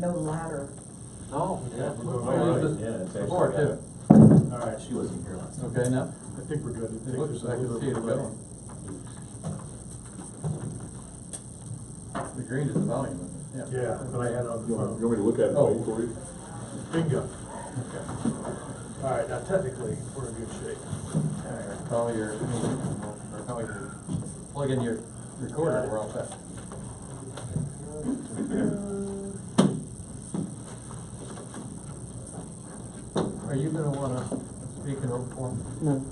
no ladder. Oh, yeah. Yeah, it's Before actually too. All right, she wasn't here last time. Okay, now, I think we're good. it looks, I can see it going. The green is the volume, isn't it? Yeah, but I had it on the You phone. want me to look at it Oh. wait for you? Bingo. Okay. All right, now technically, we're in good shape. Alright, call your, or call your, plug in your recorder, we're all set. Are you gonna wanna speak in open forum? No.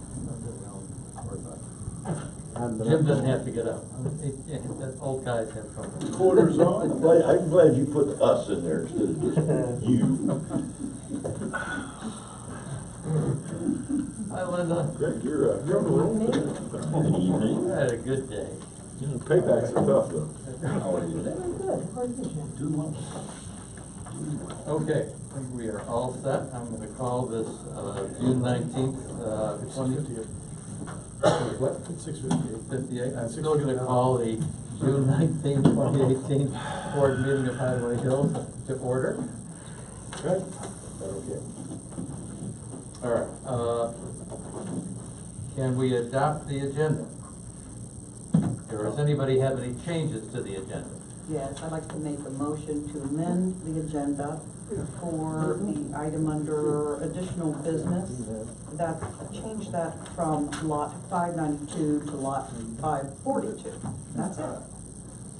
Jim doesn't have to get up. That old guys have trouble. Quarters on. I'm glad you put us in there instead of just you. Hi, Linda. Greg, you're on the roll today. Good evening. I had a good day. Paybacks are tough though. How are you? Doing well. Okay, I think we are all set. I'm gonna call this, June 19th, 20th. What? It's 6:58. 58. I'm still gonna call the June 19th, 2018 board meeting of Highway Hills to order. Good. Okay. All right, can we adopt the agenda? Or does anybody have any changes to the agenda? Yes, I'd like to make a motion to amend the agenda for the item under additional business. That, change that from lot 592 to lot 542. That's it.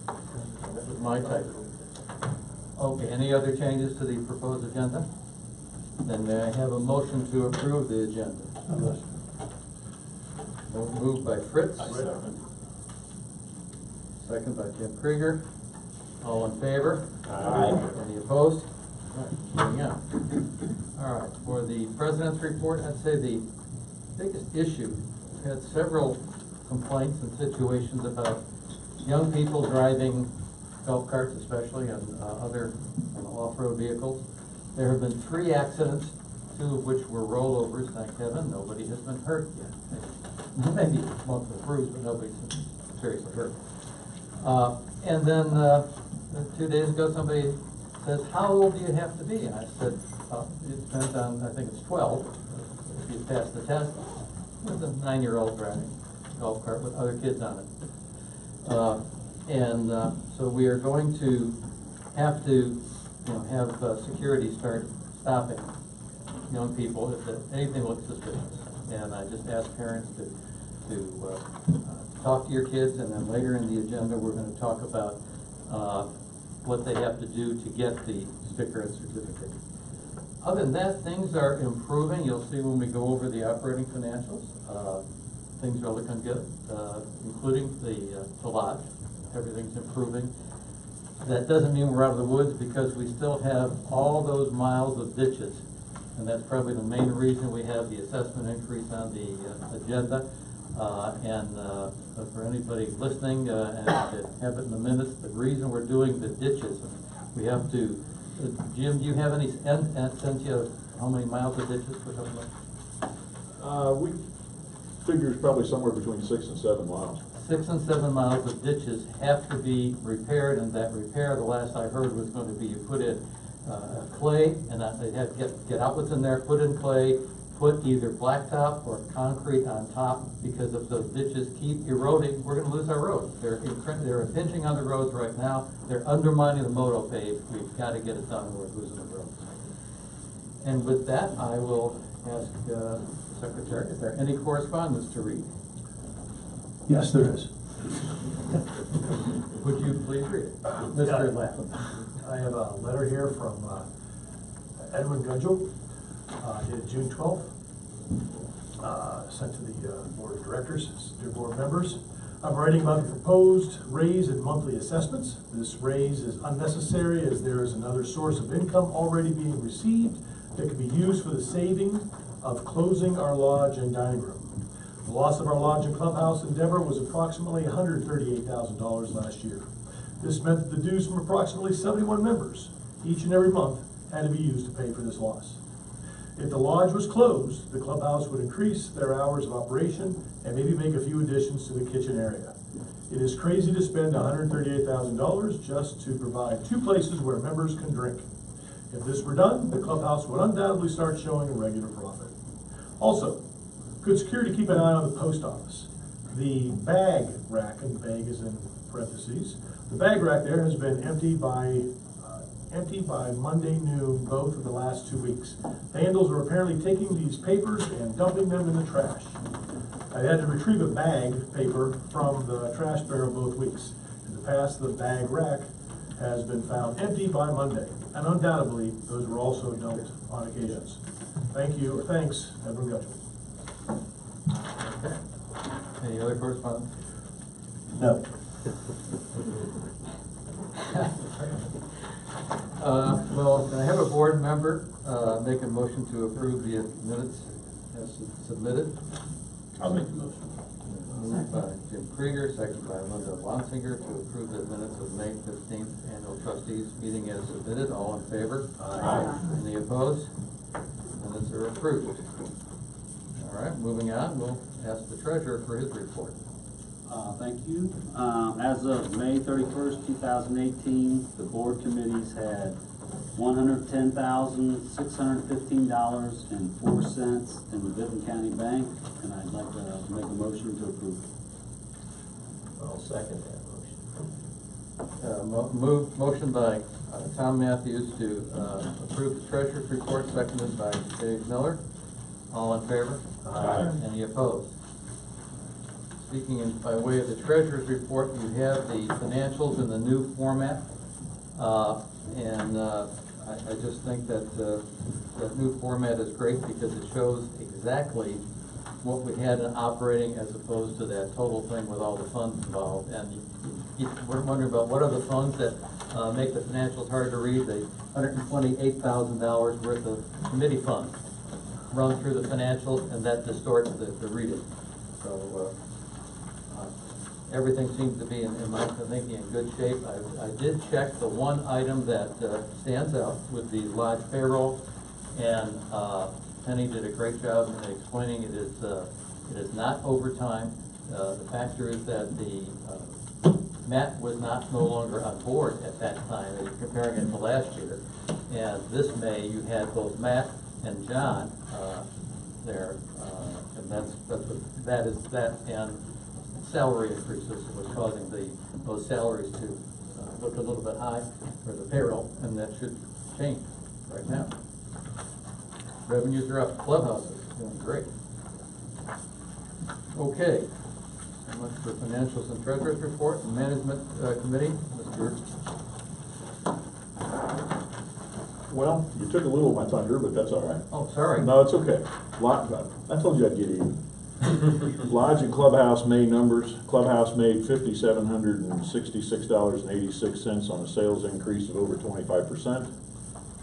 That was my type. Okay, any other changes to the proposed agenda? Then may I have a motion to approve the agenda? Moved by Fritz. Second by Jim Krieger. All in favor? Aye. Any opposed? All right, moving on. All right, for the president's report, I'd say the biggest issue, we've had several complaints and situations about young people driving golf carts especially and other off-road vehicles. There have been 3 accidents, 2 of which were rollovers, thank heaven. Nobody has been hurt yet. Maybe multiple bruises, but nobody's been seriously hurt. And then 2 days ago, somebody says, how old do you have to be? And I said, it depends on, I think it's 12, if you pass the test. There's a 9-year-old driving a golf cart with other kids on it. So we are going to have to, have security start stopping young people if anything looks suspicious. And I just ask parents to talk to your kids, and then later in the agenda we're going to talk about what they have to do to get the sticker and certificate. Other than that, things are improving. You'll see when we go over the operating financials. Things are looking good, including the lodge. Everything's improving. That doesn't mean we're out of the woods, because we still have all those miles of ditches. And that's probably the main reason we have the assessment increase on the agenda. For anybody listening, and to have it in the minutes, the reason we're doing the ditches, we have to, Jim, do you have any sense of how many miles of ditches we're talking about? We figure it's probably somewhere between 6 and 7 miles. 6 and 7 miles of ditches have to be repaired, and that repair, the last I heard, was going to be you put in clay, and they have to get outlets in there, put in clay, put either blacktop or concrete on top, because if those ditches keep eroding, we're going to lose our roads. They're impinging on the roads right now. They're undermining the moto pave. We've got to get it done, or we're losing the roads. And with that, I will ask the Secretary, is there any correspondence to read? Yes, there is. Would you please read it? Mr. Lapham. I have a letter here from Edwin Gudgel, dated June 12th, sent to the Board of Directors, dear board members. I'm writing about the proposed raise in monthly assessments. This raise is unnecessary, as there is another source of income already being received that could be used for the saving of closing our lodge and dining room. The loss of our lodge and clubhouse endeavor was approximately $138,000 last year. This meant that the dues from approximately 71 members each and every month had to be used to pay for this loss. If the lodge was closed, the clubhouse would increase their hours of operation and maybe make a few additions to the kitchen area. It is crazy to spend $138,000 just to provide 2 places where members can drink. If this were done, the clubhouse would undoubtedly start showing a regular profit. Also, good security, keep an eye on the post office. The bag rack, and bag is in parentheses, the bag rack there has been empty by Monday noon both of the last 2 weeks. Vandals are apparently taking these papers and dumping them in the trash. I had to retrieve a bag paper from the trash barrel both weeks. In the past, the bag rack has been found empty by Monday, and undoubtedly, those were also dumped on occasions. Thank you, or thanks, Edwin Gutchell. Okay. Any other correspondence? No. Well, can I have a board member make a motion to approve the minutes as submitted? I'll make the motion. Moved by Jim Krieger, second by Linda Lonsinger, to approve the minutes of May 15th annual trustees meeting as submitted. All in favor? Aye. Any opposed? Minutes are approved. All right, moving on, we'll ask the treasurer for his report. Thank you. As of May 31st, 2018, the board committees had $110,615.04 in the Benton County Bank, and I'd like to make a motion to approve. I'll second that motion. Motion by Tom Matthews to approve the treasurer's report, seconded by Dave Miller. All in favor? Aye. Any opposed? Speaking by way of the treasurer's report, you have the financials in the new format. I just think that that new format is great because it shows exactly what we had in operating as opposed to that total thing with all the funds involved. And we're wondering about what are the funds that make the financials hard to read. The $128,000 worth of committee funds run through the financials, and that distorts the reading. So everything seems to be, in my thinking, in good shape. I did check the one item that stands out with the lodge payroll, and Penny did a great job in explaining it is not overtime. The factor is that the Matt was no longer on board at that time, and you're comparing it to last year. And this May, you had both Matt and John there, and that and salary increases was causing those salaries to look a little bit high for the payroll, and that should change right now. Revenues are up. Clubhouse is doing great. Okay. So much for financials and treasurer's report. And management committee, Mr. Well, you took a little of my thunder, but that's all right. Oh, sorry. No, it's okay. I told you I'd get even. Lodge and clubhouse made numbers. Clubhouse made $5,766.86 on a sales increase of over 25%.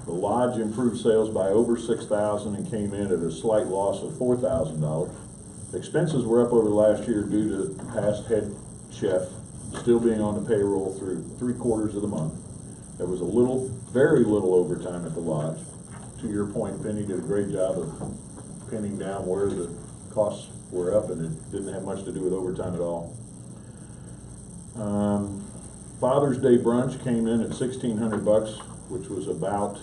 The lodge improved sales by over $6,000 and came in at a slight loss of $4,000. Expenses were up over last year due to past head chef still being on the payroll through 3/4 of the month. There was very little overtime at the lodge. To your point, Penny did a great job of pinning down where the costs were up, and it didn't have much to do with overtime at all. Father's Day brunch came in at $1,600, which was about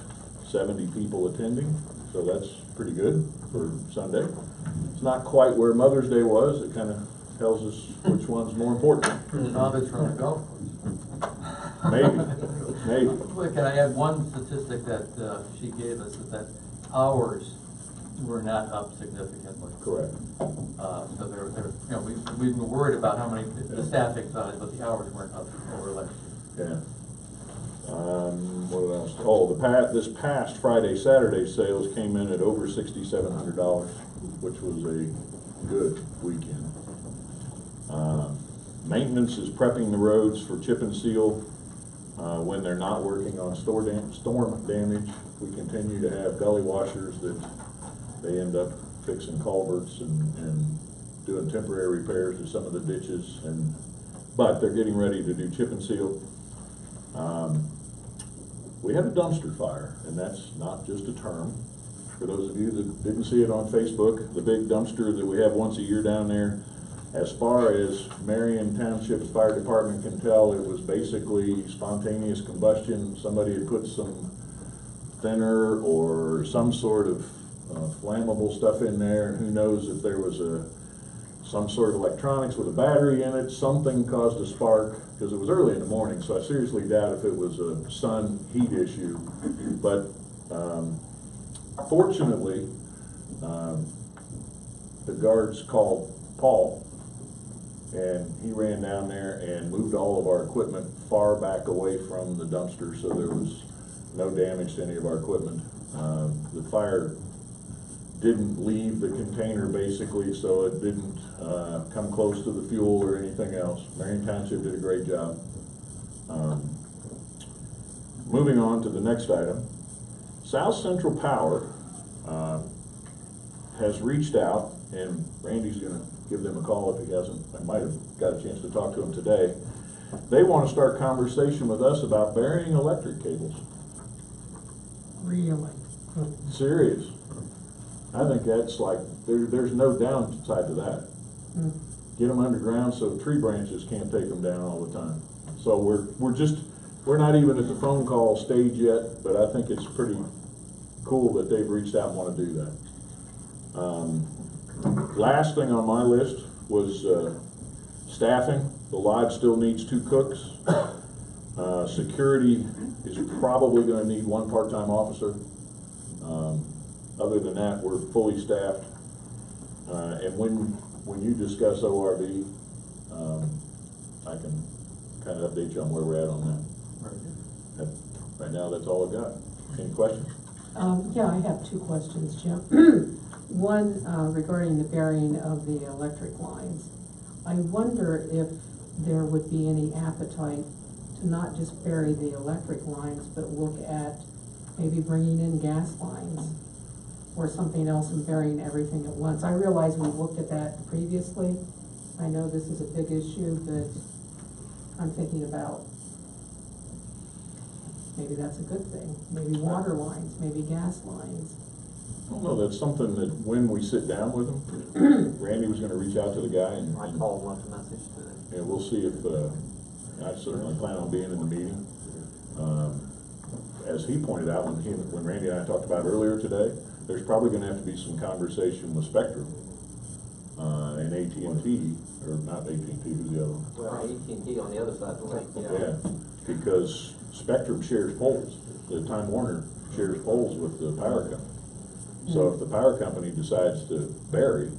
70 people attending, so that's pretty good for Sunday. It's not quite where Mother's Day was. It kind of tells us which one's more important. Father's from the golf course. Maybe. Can I add one statistic that she gave us, is that hours were not up significantly. Correct. So we've been worried about how many, the staffing size, but the hours weren't up over last year. Yeah. What else? Oh, this past Friday, Saturday sales came in at over $6,700, which was a good weekend. Maintenance is prepping the roads for chip and seal when they're not working on storm damage. We continue to have gully washers that they end up fixing culverts and doing temporary repairs to some of the ditches, but they're getting ready to do chip and seal. We had a dumpster fire, and that's not just a term. For those of you that didn't see it on Facebook, the big dumpster that we have once a year down there, as far as Marion Township's fire department can tell, it was basically spontaneous combustion. Somebody had put some thinner or some sort of flammable stuff in there. Who knows if there was some sort of electronics with a battery in it. Something caused a spark, because it was early in the morning, so I seriously doubt if it was a sun heat issue. But fortunately, the guards called Paul, and he ran down there and moved all of our equipment far back away from the dumpster, so there was no damage to any of our equipment. The fire didn't leave the container, basically, so it didn't come close to the fuel or anything else. Marion Township did a great job. Moving on to the next item, South Central Power has reached out, and Randy's going to give them a call if he hasn't. I might have got a chance to talk to him today. They want to start conversation with us about burying electric cables. Really? Serious. I think that's like, there's no downside to that. Get them underground so tree branches can't take them down all the time. So we're not even at the phone call stage yet, but I think it's pretty cool that they've reached out and want to do that. Last thing on my list was staffing. The lodge still needs 2 cooks. Security is probably going to need 1 part-time officer. Other than that, we're fully staffed. And when you discuss ORV, I can kind of update you on where we're at on that. Right now, that's all I've got. Any questions? Yeah, I have 2 questions, Jim. One regarding the burying of the electric lines. I wonder if there would be any appetite to not just bury the electric lines, but look at maybe bringing in gas lines or something else and burying everything at once. I realize we looked at that previously. I know this is a big issue, but I'm thinking about maybe that's a good thing. Maybe water lines, maybe gas lines. I don't know, that's something that when we sit down with them, Randy was going to reach out to the guy and I called, left a message today. we'll see if, I certainly plan on being in the meeting. As he pointed out when Randy and I talked about earlier today, there's probably going to have to be some conversation with Spectrum and AT&T, or not AT&T, who's the other one? Well, AT&T on the other side of the lake, Yeah, because Spectrum shares poles. The Time Warner shares poles with the power company. So if the power company decides to bury,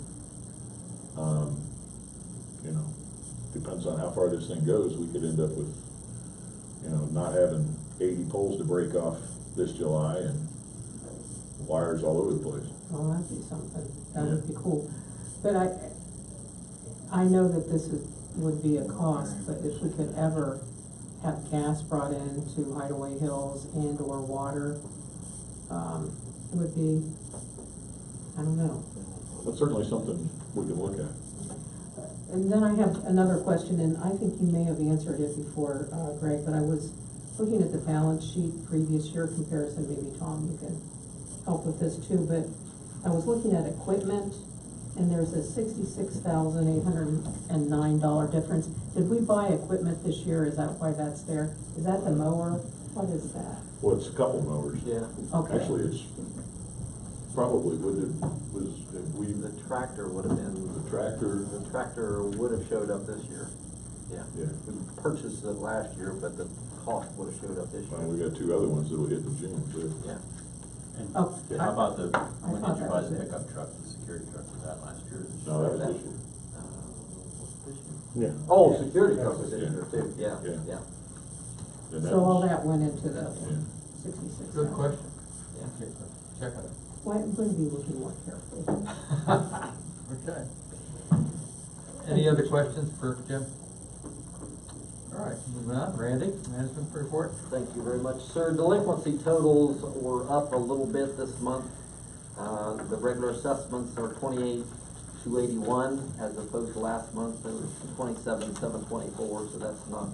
depends on how far this thing goes, we could end up with, not having 80 poles to break off this July and wires all over the place. Well, that'd be something. That would be cool. But I know that this would be a cost, but if we could ever have gas brought in to Hideaway Hills and or water, it would be, I don't know. That's certainly something we can look at. And then I have another question, and I think you may have answered it before, Greg, but I was looking at the balance sheet previous year comparison. Maybe Tom, you can help with this too, but I was looking at equipment, and there's a $66,809 difference. Did we buy equipment this year? Is that why that's there? Is that the mower? What is that? Well, it's a couple mowers. Yeah. Okay. Actually, it's probably The tractor would have been. the tractor. The tractor would have showed up this year. Yeah. Yeah. We purchased it last year, but the cost would have showed up this year. Well, we got 2 other ones that'll hit in June too. Yeah. And Oh, how about when thought did you that buy was the it. pickup truck, the security truck, was that last year? No, that was this year. This year? Yeah. Oh, security truck was this Yeah. year too, yeah, Yeah. yeah. And So all was- that went into the Yeah. 66. Good question. Yeah. Check on it. Well, I'm going to be looking more carefully. Okay. Any other questions for Jim? All right, moving on. Randy, management report. Thank you very much, sir. Delinquency totals were up a little bit this month. The regular assessments are 28,281 as opposed to last month, it was 27,724, so that's not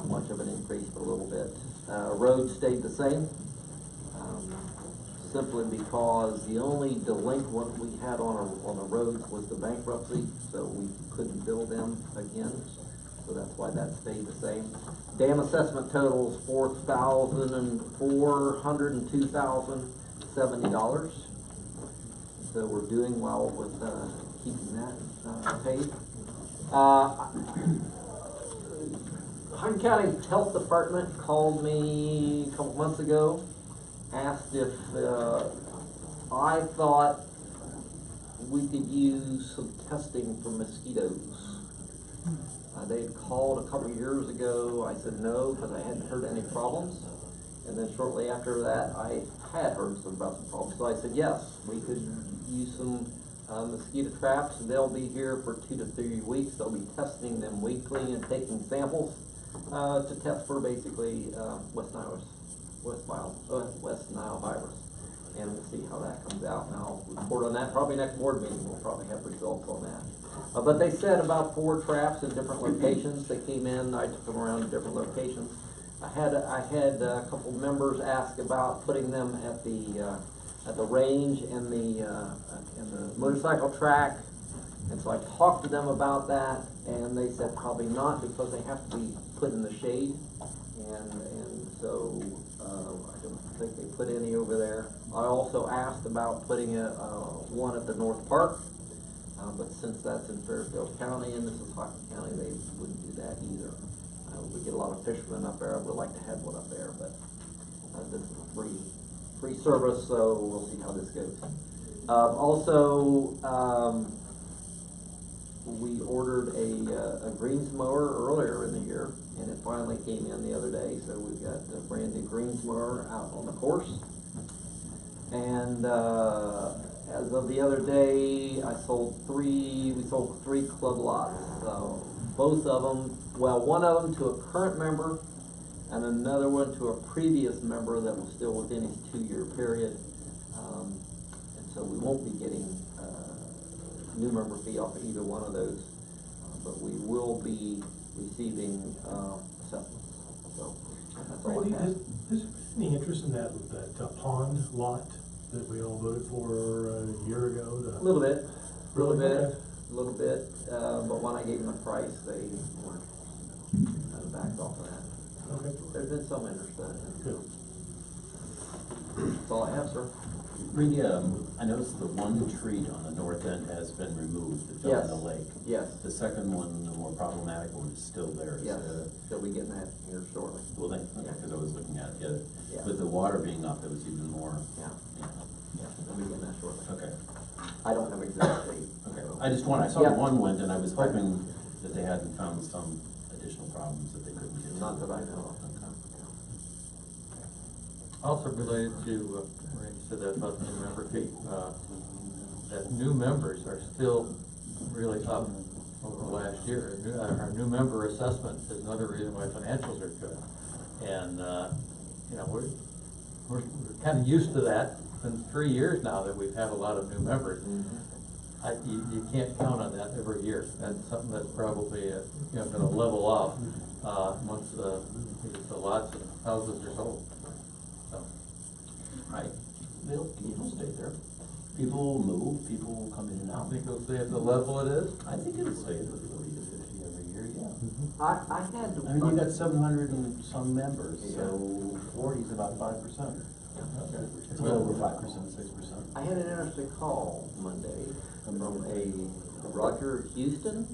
much of an increase, but a little bit. Roads stayed the same, simply because the only delinquent we had on the roads was the bankruptcy, so we couldn't bill them again. so that's why that stayed the same. Dam assessment totals $4,402,070. So we're doing well with keeping that paid. Hardin County Health Department called me a couple months ago, asked if I thought we could use some testing for mosquitoes. They had called a couple of years ago. I said no, because I hadn't heard any problems. And then shortly after that, I had heard about some problems. So I said yes, we could use some mosquito traps, and they'll be here for 2 to 3 weeks. They'll be testing them weekly and taking samples to test for basically West Nile virus. And we'll see how that comes out. And I'll report on that. Probably next board meeting, we'll probably have results on that. But they said about 4 traps in different locations. They came in, I took them around to different locations. I had a couple members ask about putting them at the range and the motorcycle track. And so I talked to them about that, and they said probably not, because they have to be put in the shade. And so I don't think they put any over there. I also asked about putting one at the North Park, but since that's in Fairfield County and this is Hocking County, they wouldn't do that either. We get a lot of fishermen up there. I would like to have one up there, but this is a free service, so we'll see how this goes. We ordered a greens mower earlier in the year, and it finally came in the other day. So we've got a brand new greens mower out on the course. And as of the other day, we sold 3 club lots. Both of them, well, one of them to a current member, and another one to a previous member that was still within his 2-year period. And so we won't be getting new member fee off of either one of those, but we will be receiving assessments. So that's all I have. Is there any interest in that pond lot that we all voted for a year ago? A little bit. Really? But when I gave them a price, they weren't backed off of that. Okay. There's been some interest in it. Good. That's all I have, sir. Randy, I noticed the one tree on the north end has been removed, that fell in the lake. Yes. The second one, the more problematic one, is still there. Yes. They'll be getting that here shortly. Will they? Okay, because I was looking at it. Yeah. With the water being up, it was even more. Yeah. They'll be getting that shortly. Okay. I don't have exact date. Okay. So. I saw Yeah. the one went, and I was hoping that they hadn't found some additional problems that they couldn't get. Not that I know of. Okay. Also related to, Ray said that about the new member fee, that new members are still really up over the last year. Our new member assessment is another reason why financials are good. And, we're kind of used to that. It's been 3 years now that we've had a lot of new members. You can't count on that every year. That's something that's probably, going to level off, once the lots and houses are sold. Right. They'll stay there. People move, people come in and I out. think it'll stay at the level it is. I think it'll stay at the 40 to 50 every year, yeah. I had to. I mean, you got 700 and some members, so 40 is about 5%. It's a little over 5%, 6%. I had an interesting call Monday from a Roger Houston.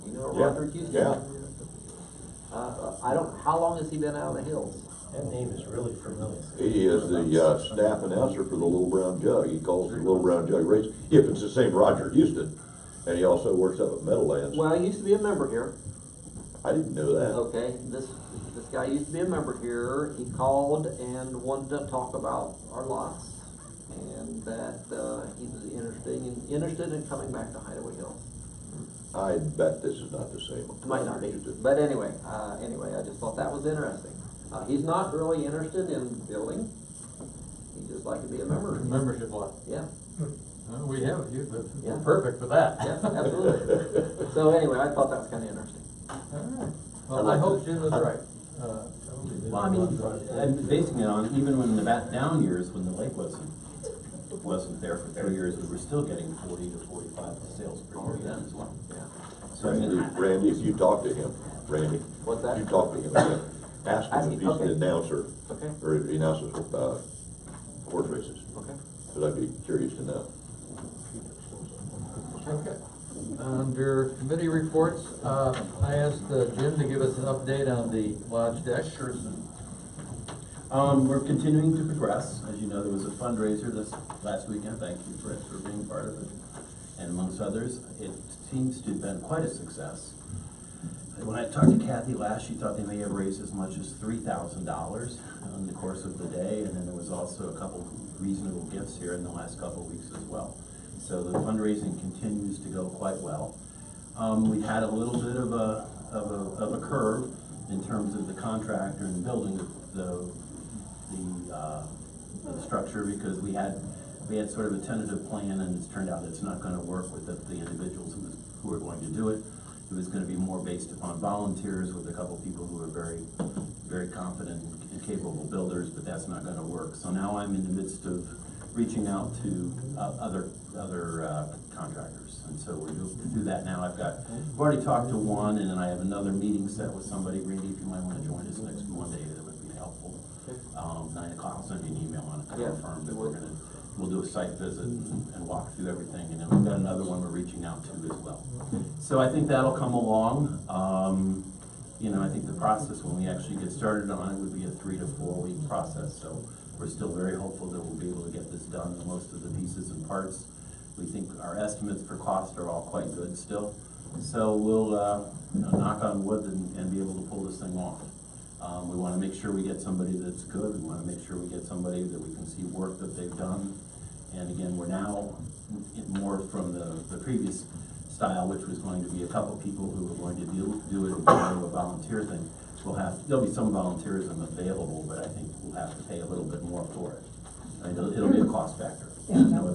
You know Roger Houston? Yeah. How long has he been out of the hills? That name is really familiar. He is the staff announcer for the Little Brown Jug. He calls it the Little Brown Jug race, if it's the same Roger Houston. And he also works up at Meadowlands. Well, he used to be a member here. I didn't know that. Okay, this guy used to be a member here. He called and wanted to talk about our lots, and that he was interested in coming back to Hideaway Hills. I bet this is not the same one. It might not be, but anyway, I just thought that was interesting. He's not really interested in building. He'd just like to be a member. Membership lot. Yeah. We have you, Yeah. perfect for that. Yeah, absolutely. So anyway, I thought that was kind of interesting. All right. Well, I hope Jim was right. Well, I mean, I'm basing it on, even when the down years, when the lake wasn't there for 3 years, we were still getting 40 to 45 sales per year then as well. Yeah. So I mean, Randy, if you talk to him, Randy. What's that? You talk to him, ask him if he's Okay. an announcer, Okay. or if he announces, horse races, Okay. but I'd be curious to know. Okay. Under committee reports, I asked Jim to give us an update on the lodge deck. We're continuing to progress. As you know, there was a fundraiser this last weekend. Thank you, Fred, for being part of it. And amongst others, it seems to have been quite a success. When I talked to Kathy last, she thought they may have raised as much as $3,000 in the course of the day, and then there was also a couple reasonable gifts here in the last couple of weeks as well. So the fundraising continues to go quite well. We've had a little bit of a curve in terms of the contractor and building the structure, because we had sort of a tentative plan, and it's turned out it's not going to work with the individuals who are going to do it. It was going to be more based upon volunteers with a couple people who are very, very confident and capable builders, but that's not going to work. So now I'm in the midst of reaching out to other contractors, and so we're through that now. I've already talked to one, and then I have another meeting set with somebody. Randy, if you might want to join us next Monday, that would be helpful. 9 o'clock, I'll send you an email on it to confirm that we'll do a site visit and walk through everything, and then we've got another one we're reaching out to as well. So I think that'll come along. You know, I think the process when we actually get started on it would be a 3 to 4 week process. So we're still very hopeful that we'll be able to get this done, most of the pieces and parts. We think our estimates for cost are all quite good still. So we'll knock on wood and be able to pull this thing off. We want to make sure we get somebody that's good. We want to make sure we get somebody that we can see work that they've done. And again, we're now more from the previous style, which was going to be a couple people who were going to do it as part of a volunteer thing. There'll be some volunteerism available, but I think we'll have to pay a little bit more for it. I mean, it'll be a cost factor. There's no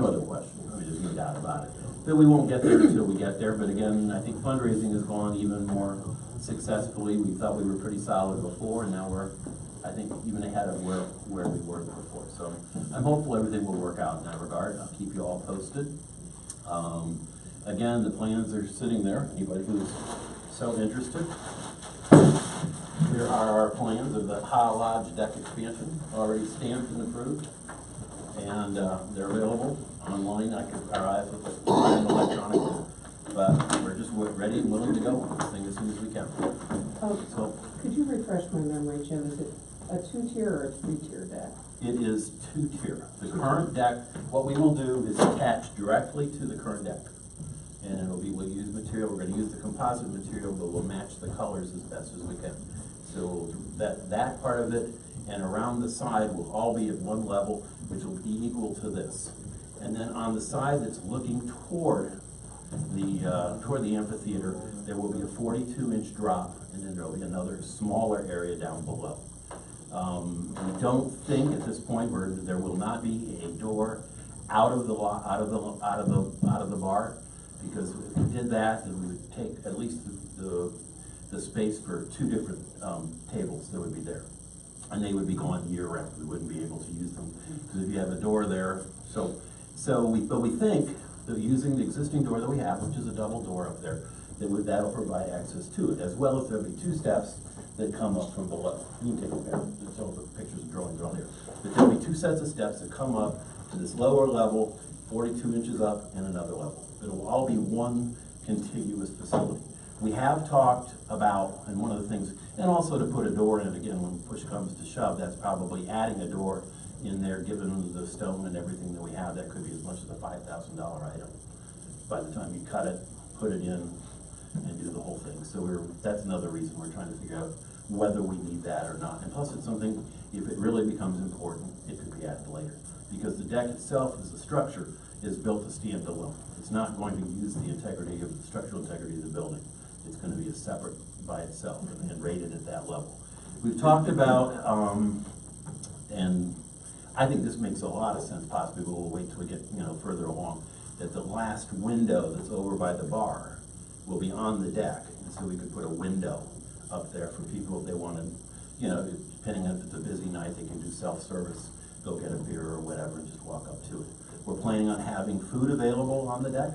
other question. I mean, there's no doubt about it. But we won't get there until we get there. But again, I think fundraising has gone even more successfully. We thought we were pretty solid before, and now we're, I think, even ahead of where we were before. So I'm hopeful everything will work out in that regard. I'll keep you all posted. Again, the plans are sitting there. Anybody who's so interested. Here are our plans of the HAH Lodge deck expansion, already stamped and approved. And they're available online. I could arrive with them electronically, but we're just ready and willing to go on this thing as soon as we can. So, could you refresh my memory, Jim? Is it a 2-tier or a 3-tier deck? it is 2-tier. The current deck, what we will do is attach directly to the current deck. And we'll use material, we're gonna use the composite material, but we'll match the colors as best as we can. So that part of it and around the side will all be at one level, which will be equal to this. And then on the side that's looking toward the amphitheater, there will be a 42-inch drop, and then there will be another smaller area down below. We don't think at this point there will not be a door out of the bar, because if we did that, then we would take at least the space for 2 different tables that would be there, and they would be gone year round. We wouldn't be able to use them because if you have a door there, but we think that using the existing door that we have, which is a double door up there, that'll provide access to it, as well as there'll be 2 steps that come up from below. You can take a pair, there's all the pictures and drawings on here. But there'll be 2 sets of steps that come up to this lower level, 42 inches up, and another level. It'll all be one contiguous facility. We have talked about, and one of the things, and also to put a door in, again, when push comes to shove, that's probably adding a door in there, given the stone and everything that we have. That could be as much as a $5,000 item by the time you cut it, put it in, and do the whole thing. So that's another reason we're trying to figure out whether we need that or not. And plus, it's something, if it really becomes important, it could be added later. Because the deck itself, as a structure, is built to stand alone. It's not going to use the structural integrity of the building. It's going to be a separate by itself and rated at that level. We've talked about, and I think this makes a lot of sense, possibly, but we'll wait till we get further along, that the last window that's over by the bar will be on the deck, and so we could put a window up there for people if they want to, depending on if it's a busy night, they can do self-service, go get a beer or whatever and just walk up to it. We're planning on having food available on the deck.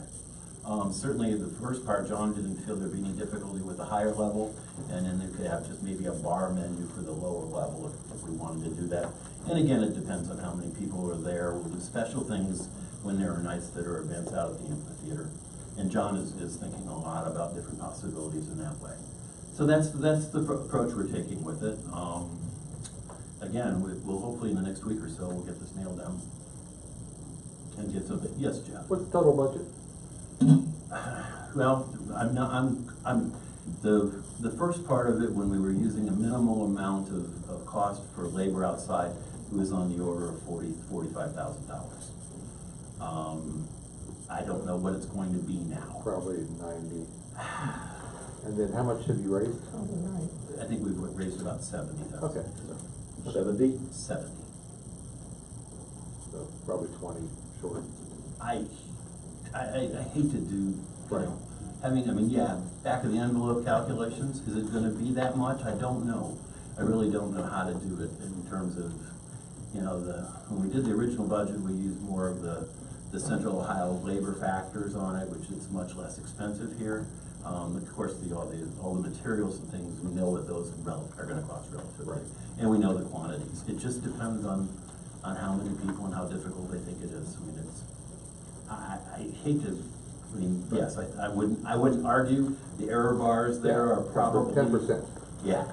Certainly the first part, John didn't feel there'd be any difficulty with the higher level, and then they could have just maybe a bar menu for the lower level if we wanted to do that. And again, it depends on how many people are there. We'll do special things when there are nights that are events out at the amphitheater. And John is thinking a lot about different possibilities in that way. So that's the approach we're taking with it. Again, we'll hopefully in the next week or so, we'll get this nailed down. And get something. Yes, Jeff? What's the total budget? Well, the first part of it, when we were using a minimal amount of cost for labor outside, it was on the order of $45,000. I don't know what it's going to be now. Probably 90. And then how much have you raised? Probably right. I think we've raised about 70,000. Okay. 70? 70. So probably 20 short. I hate to do, Right. yeah, back of the envelope calculations. Is it gonna be that much? I don't know. I really don't know how to do it in terms of, when we did the original budget, we used more of the Central Ohio labor factors on it, which is much less expensive here. Of course, all the materials and things, we know what those are gonna cost relatively. Right. And we know the quantities. It just depends on how many people and how difficult they think it is. I hate to, yes, I wouldn't argue. The error bars there are probably 10%. Yeah.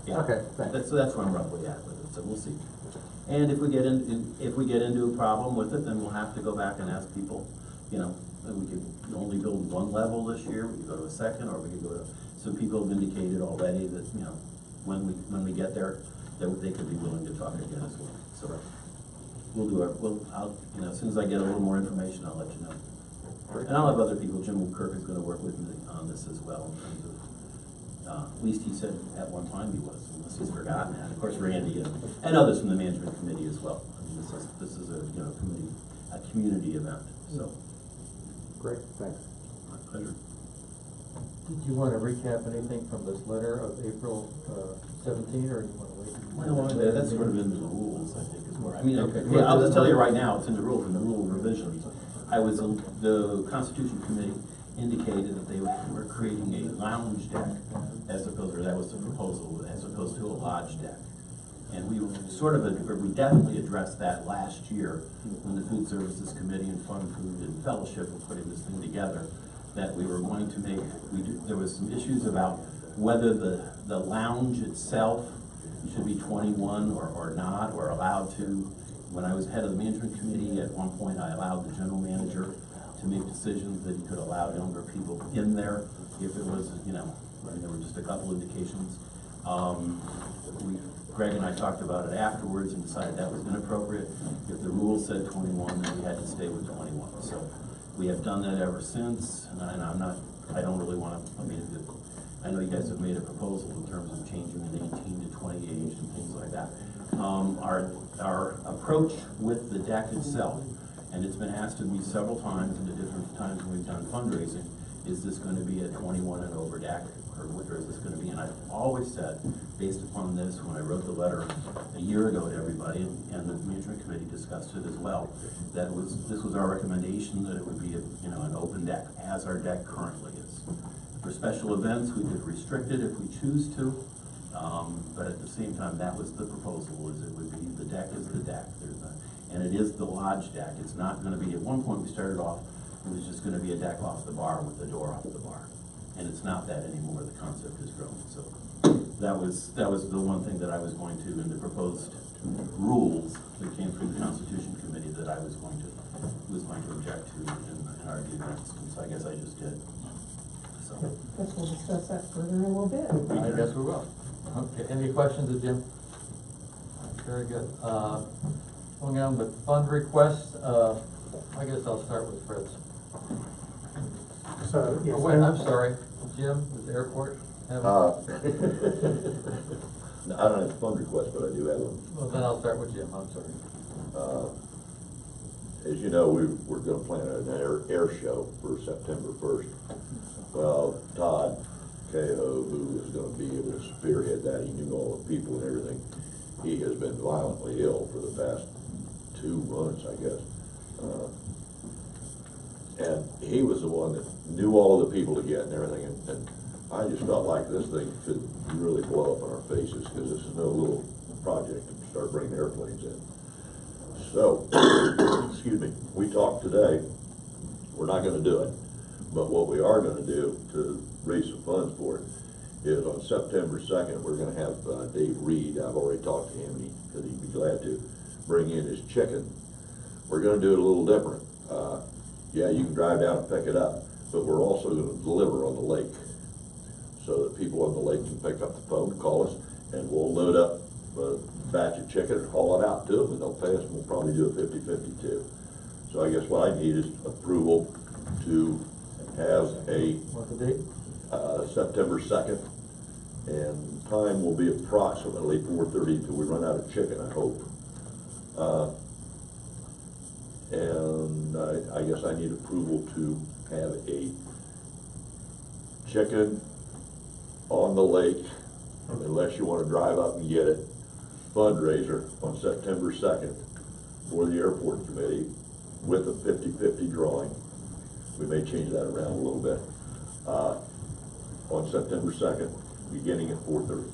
Okay, thanks. So that's where I'm roughly at with it, so we'll see. And if we get into a problem with it, then we'll have to go back and ask people, and we could only build one level this year, we could go to a second, or we could go to, some people have indicated already that, when we get there, that they could be willing to talk again as well. So we'll do as soon as I get a little more information, I'll let you know. And I'll have other people. Jim Kirk is gonna work with me on this as well, in terms of, at least he said at one time he was, unless he's forgotten that. Of course, Randy and others from the management committee as well. This is a community event, so. Great, thanks. My pleasure. Did you want to recap anything from this letter of April 17, or do you want to wait? Well, that's sort of in the rules, I think, is more. Okay. Yeah, I'll just tell you right now, it's in the rules, in the rule revisions. The Constitution Committee indicated that they were creating a lounge deck, that was the proposal, as opposed to a lodge deck. And we definitely addressed that last year when the Food Services Committee and Fun Food and Fellowship were putting this thing together, that we were going to there was some issues about whether the lounge itself should be 21 or not, or allowed to. When I was head of the management committee, at one point I allowed the general manager to make decisions that he could allow younger people in there if it was, there were just a couple indications. Greg and I talked about it afterwards and decided that was inappropriate. If the rule said 21, then we had to stay with 21. So we have done that ever since, and I don't really want to, I know you guys have made a proposal in terms of changing an 18 to 20 age and things like that. Our approach with the deck itself, and it's been asked of me several times and at different times when we've done fundraising, is this going to be a 21 and over deck, or is this going to be, and I've always said, based upon this, when I wrote the letter a year ago to everybody, and the management committee discussed it as well, this was our recommendation, that it would be an open deck, as our deck currently is. For special events, we could restrict it if we choose to, but at the same time, that was the proposal, is it would be, the deck is the deck, and it is the lodge deck. It's not going to be, at one point we started off, it was just going to be a deck off the bar with the door off the bar. And it's not that anymore, the concept has grown. So that was the one thing that I was going to, in the proposed rules that came from the Constitution Committee, that I was going to object to and argue against. And so I guess I just did. So Guess we'll discuss that further in a little bit. I guess we will. Okay, any questions of Jim? Very good. Going on with fund requests, I guess I'll start with Fred's. So, yes. Oh, wait, I'm sorry. Jim, with the airport? I don't have a fund request, but I do have one. Well, then I'll start with Jim, I'm sorry. As you know, we're gonna plan an air show for September 1st. Well, Todd Cahill, who is gonna be able to spearhead that, he knew all the people and everything. He has been violently ill for the past 2 months, I guess. And he was the one that knew all of the people to get and everything, and I just felt like this thing could really blow up in our faces, because this is no little project to start bringing airplanes in. So, excuse me, we talked today, we're not gonna do it, but what we are gonna do to raise some funds for it is on September 2nd, we're gonna have Dave Reed, I've already talked to him, and he said he'd be glad to bring in his chicken. We're gonna do it a little different. Yeah, you can drive down and pick it up, but we're also gonna deliver on the lake, so that people on the lake can pick up the phone, call us, and we'll load up a batch of chicken and haul it out to them, and they'll pay us, and we'll probably do a 50-50 too. So I guess what I need is approval to have a What's the date? September 2nd, and time will be approximately 4:30 until we run out of chicken, I hope. And I guess I need approval to have a chicken on the lake, unless you want to drive up and get it, fundraiser on September 2nd for the airport committee with a 50-50 drawing. We may change that around a little bit. On September 2nd, beginning at 4:30.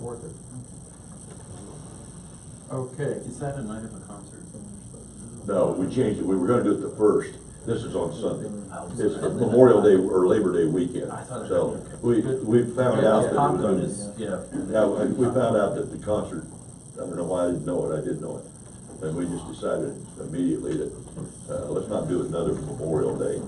4:30. Okay. Is that a night of a concert? No, we changed it. We were gonna do it the first. This is on Sunday. It's the Memorial Day or Labor Day weekend. So we found out that it was, Yeah. we found out that the concert, I don't know why I didn't know it, I did know it. And we just decided immediately that, let's not do another Memorial Day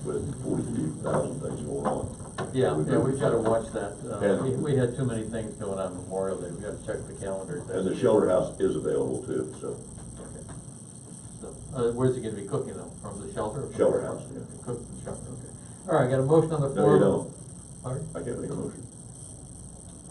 with 42,000 things going on. Yeah, we've got to watch that. And- We had too many things going on Memorial Day. We got to check the calendar. And the shelter house is available too, so. So, where's it going to be cooking though? From the shelter? Or from Shelter the house, yeah. Cook from the shelter, okay. All right, got a motion on the No, floor. you don't. Pardon? I can't make a motion.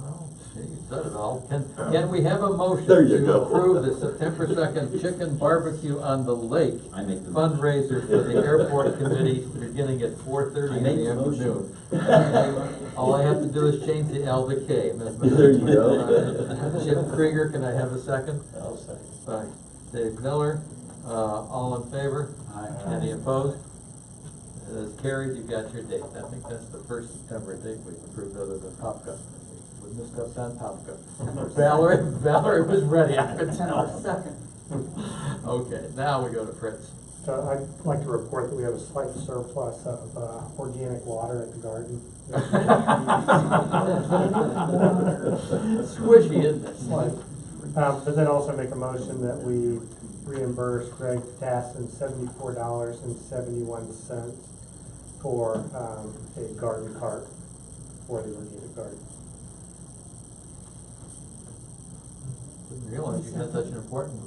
Oh, gee, you said it all. Can we have a motion There you to go. approve the September 2nd chicken barbecue on the lake I make the fundraiser for the airport committee beginning at 4:30 I in make the the motion. afternoon? All I have to do is change the L to K. There you go. Jim Krieger, can I have a second? I'll second. By Dave Miller, all in favor? Any opposed? It's carried, you got your date. I think that's the first September date we've approved other than Popka. We missed up on Popka. Valerie was ready, I could tell. Second. Okay, now we go to Fritz. So I'd like to report that we have a slight surplus of organic water at the garden. Squishy, isn't it? But then also make a motion that we reimburse Greg Tassin $74.71 for a garden cart for the organic garden. Didn't realize you had such an important.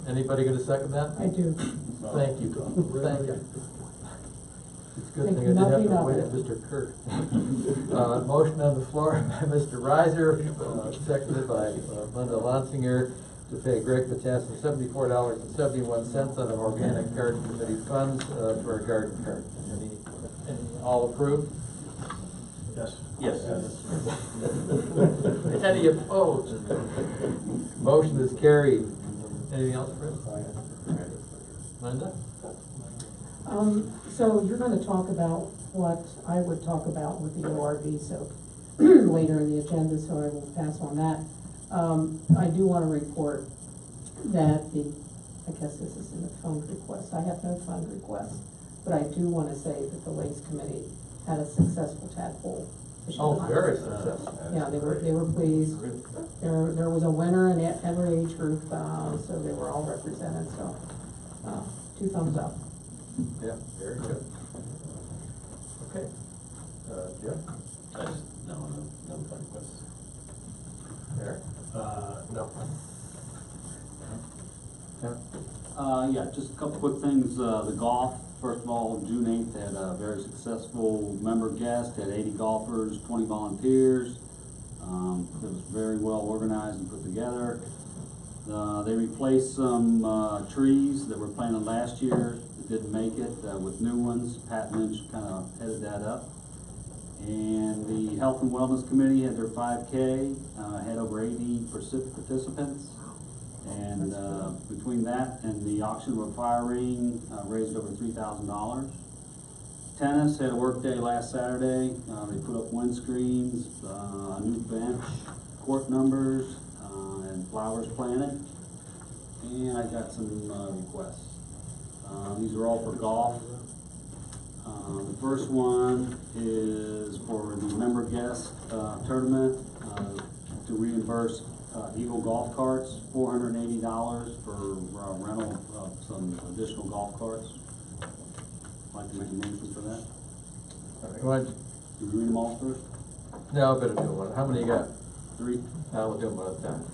Anybody gonna second that? I do. Thank you. Thank you. It's a good Think thing I didn't have nothing to of wait it. at Mr. Kurt. Motion on the floor by Mr. Reiser, seconded by Linda Lonsinger, to pay Greg Patassin $74.71 on an organic garden committee funds for a garden cart. Any all approved? Yes. Yes. Any opposed? Motion is carried. Anything else, Chris? Linda? So you're gonna talk about what I would talk about with the ORV, so later in the agenda, so I will pass on that. I do wanna report that I guess this is in the fund request, I have no fund request, but I do wanna say that the Lakes Committee had a successful tadpole fishing Oh, hunt. very successful. Yeah, they were pleased. There was a winner in every age group, so they were all represented, so, 2 thumbs up. Yeah, very good. Okay. Jim? No fun questions. Eric? No. Tim? Yeah, just a couple quick things. The golf, first of all, June 8th had a very successful member guest, had 80 golfers, 20 volunteers. It was very well organized and put together. They replaced some trees that were planted last year that didn't make it with new ones. Pat Lynch kind of headed that up. And the Health and Wellness Committee had their 5K, had over 80 participants. And, between that and the auction with fire ring, raised over $3,000. Tennis had a work day last Saturday. They put up windscreens, a new bench, court numbers, and flowers planted. And I got some requests. These are all for golf. The first one is for the member guest tournament to reimburse Eagle golf carts, $480 for rental of some additional golf carts. I'd like to make a motion for that. You want, Did you read them all first? no, I better do one. How many you got? 3? We'll do them one at a time.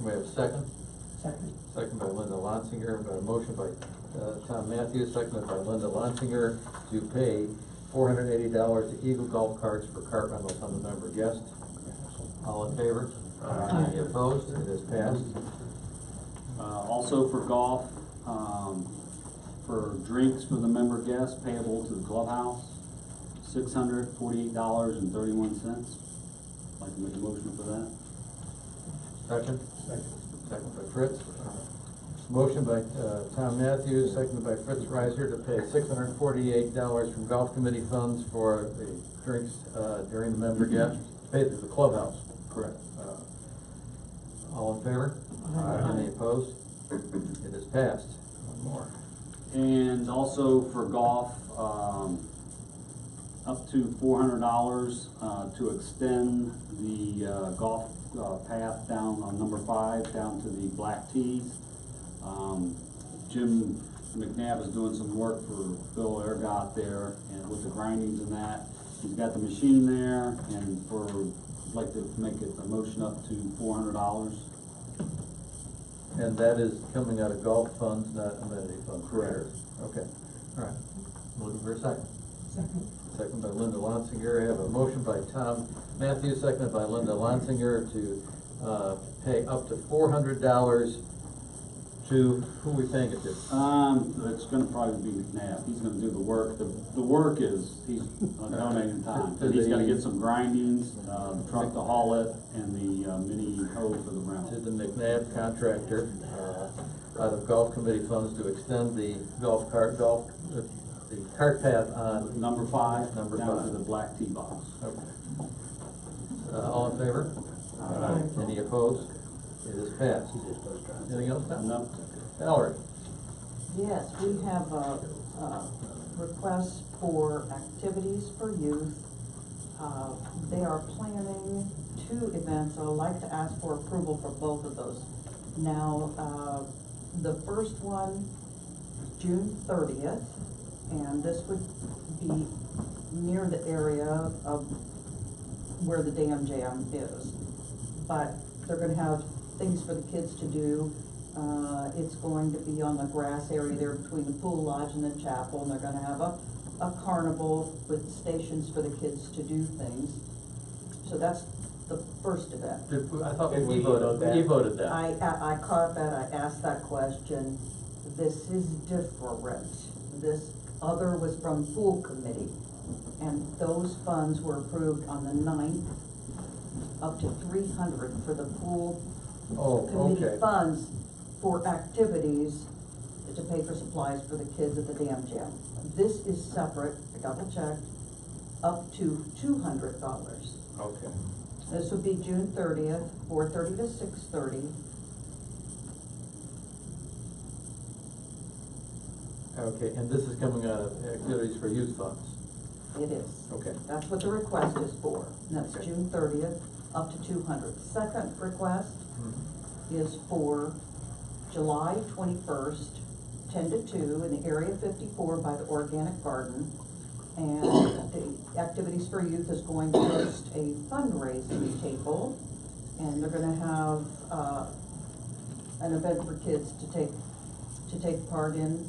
We have a second? Second. Second by Linda Lonsinger, a motion by Tom Matthews, seconded by Linda Lonsinger to pay $480 to Eagle Golf Carts for cart rentals on the member guest. All in favor? Any opposed? It is passed. Also for golf, for drinks for the member guests payable to the clubhouse, $648.31. I'd like to make a motion for that. Second? Second by Fritz. Motion by Tom Matthews, seconded by Fritz Reiser to pay $648 from golf committee funds for the drinks during the member guest, paid to the clubhouse. Correct. All in favor? Aye. Any opposed? It is passed. One more. And also for golf, up to $400 to extend the golf path down on number 5 down to the black tees. Jim McNabb is doing some work for Phil Ergot there, and with the grindings and that, he's got the machine there, and I'd like to make it a motion up to $400. And that is coming out of golf funds, not amenity funds? Correct. Okay, all right. Looking for a second. Second. Second by Linda Lonsinger. I have a motion by Tom Matthews, seconded by Linda Lonsinger to pay up to $400 to, who are we paying it to? It's gonna probably be McNabb. He's gonna do the work. The work is, he's donating time. To He's gotta the- get some grindings, truck to haul it, and the mini hoe for the To rental. the McNabb contractor, out of golf committee funds to extend the the cart path on. Number 5, Number down 5. to the black tee box. Okay. All in favor? Aye. Any opposed? It is passed. Anything else, Tom? No. Valerie? Yes, we have a request for activities for youth. They are planning 2 events. I'd like to ask for approval for both of those. Now, the first one, June 30th, and this would be near the area of where the Dam Jam is. But they're gonna have things for the kids to do. It's going to be on the grass area there between the pool lodge and the chapel, and they're gonna have a carnival with stations for the kids to do things. So that's the first event. I thought And we we voted that. You voted that. I caught that, I asked that question. This is different. This other was from pool committee, and those funds were approved on the 9th, up to 300 for the pool Oh, committee okay. funds for activities to pay for supplies for the kids at the Dam Jam. This is separate, I double checked, up to $200. Okay. This would be June 30th, 4:30 to 6:30. Okay, and this is coming out of activities for youth funds? It is. Okay. That's what the request is for. And that's Okay. June 30th, up to 200. Second request is for July 21st, 10 to 2, in the Area 54 by the Organic Garden. And the Activities for Youth is going to host a fundraising table, and they're gonna have, an event for kids to take part in.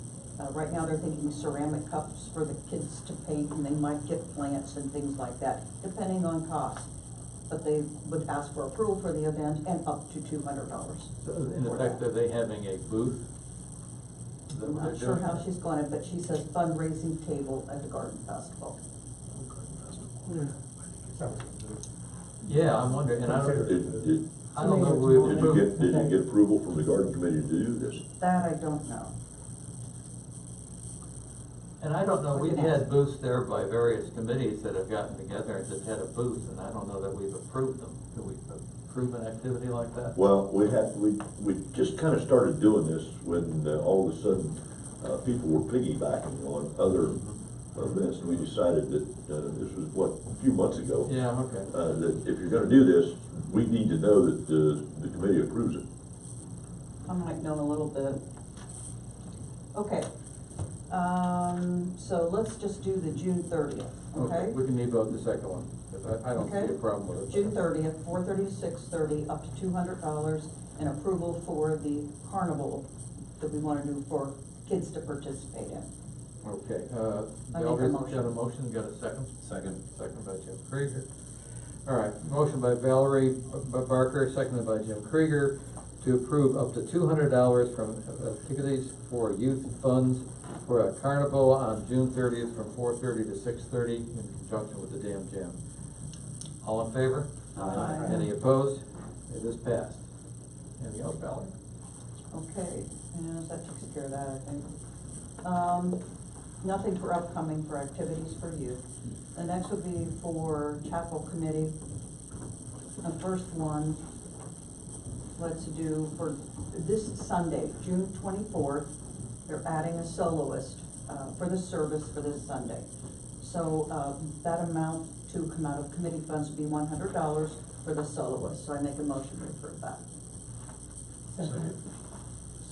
Right now, they're thinking ceramic cups for the kids to paint, and they might get plants and things like that, depending on cost. But they would ask for approval for the event and up to $200. So in effect, are they having a booth? Is that I'm what not they're sure doing? how she's going, but she says fundraising table at the garden festival. Yeah, I'm wondering, and I don't, I don't know if we approved. Did you get approval from the garden committee to do this? That I don't know. And I don't know, We we've can had ask. booths there by various committees that have gotten together and just had a booth, and I don't know that we've approved them. Do we approve an activity like that? Well, we just kind of started doing this when all of a sudden, people were piggybacking on other events, and we decided that, this was a few months ago. Yeah, okay. That if you're gonna do this, we need to know that, the committee approves it. I might know a little bit. Okay, so let's just do the June 30th, okay? We can leave out the second one, because I don't see Okay. a problem with it. June 30th, 4:30 to 6:30, up to $200, and approval for the carnival that we wanna do for kids to participate in. Okay, I make a Valerie's motion. got a motion, got a second? Second. Second by Jim Krieger. All right, motion by Valerie Barker, seconded by Jim Krieger, to approve up to $200 from activities for youth funds for a carnival on June 30th from 4:30 to 6:30 in conjunction with the Dam Jam. All in favor? Aye. Any opposed? It is passed. Anything else, Valerie? Okay, and that takes care of that, I think. Nothing for upcoming for activities for youth. The next would be for chapel committee. The first one, let's do for this Sunday, June 24th, they're adding a soloist, for the service for this Sunday. So, that amount to come out of committee funds would be $100 for the soloist, so I make a motion to approve that.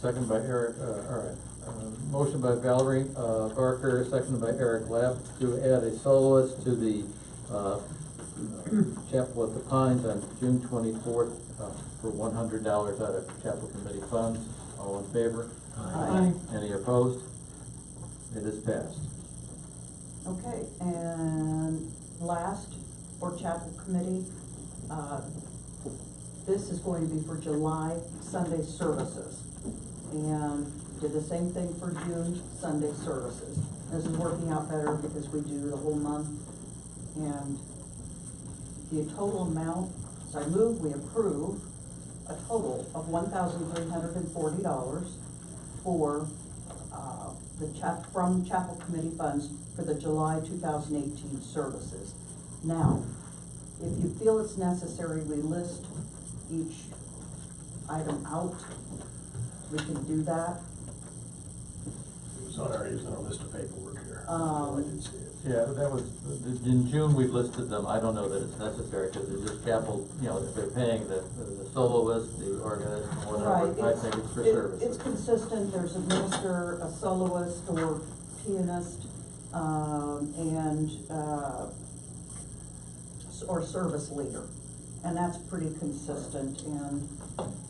Second by Eric, all right. Motion by Valerie Barker, seconded by Eric Lapp, to add a soloist to the Chapel at the Pines on June 24th for $100 out of Chapel Committee funds. All in favor? Aye. Any opposed? It is passed. Okay, and last, for chapel committee, this is going to be for July Sunday services. And did the same thing for June Sunday services. This is working out better because we do the whole month. And the total amount, so I move we approve a total of $1,340 for from chapel committee funds for the July 2018 services. Now, if you feel it's necessary, we list each item out. We can do that. It was on our list of paperwork here. I didn't see it. Yeah, that was, in June we listed them. I don't know that it's necessary because it's just chapel, you know, if they're paying the soloist, the organist, whatever, Right, I think it's for services. It's consistent, there's a minister, a soloist, or pianist, or service leader, and that's pretty consistent, and.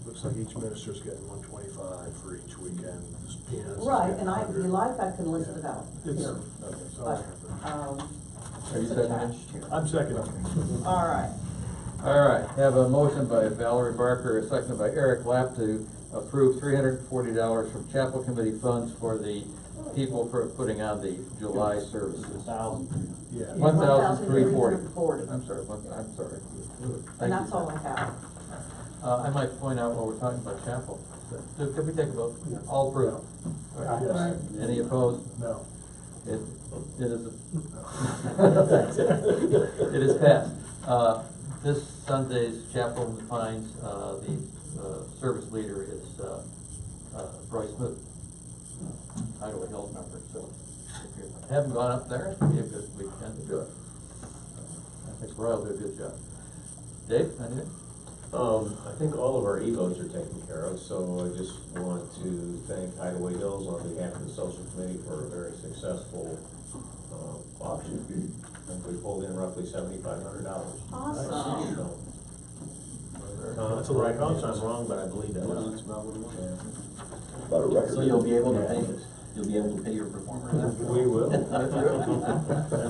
Looks like each minister's getting $125 for each weekend. This pianist is Right, getting and if you $100. like, I can list it out It's, here, okay, so I but, have to- Are you it's seconding? attached here. I'm second. All right, All right, have a motion by Valerie Barker, a second by Eric Lapp to approve $340 from chapel committee funds for the people for putting on the July services. Yeah. $1,340. I'm sorry, I'm sorry. and that's all I have. I might point out while we're talking about chapel, could we take a vote? All approved? Yes. Any opposed? No. It is, it is passed. This Sunday's Chapel in the Pines, the service leader is Bryce Smoot, Idaho Hills member, so if you haven't gone up there, it'd be a good weekend to do it. I think Royal did a good job. Dave, anything? I think all of our e-votes are taken care of, so I just want to thank Hideaway Hills on behalf of the social committee for a very successful auction. I think we pulled in roughly $7,500. Awesome. That's a lot. I'm wrong, but I believe that was. That's about what it was. About a record. So you'll be able to pay, your performer now? We will. And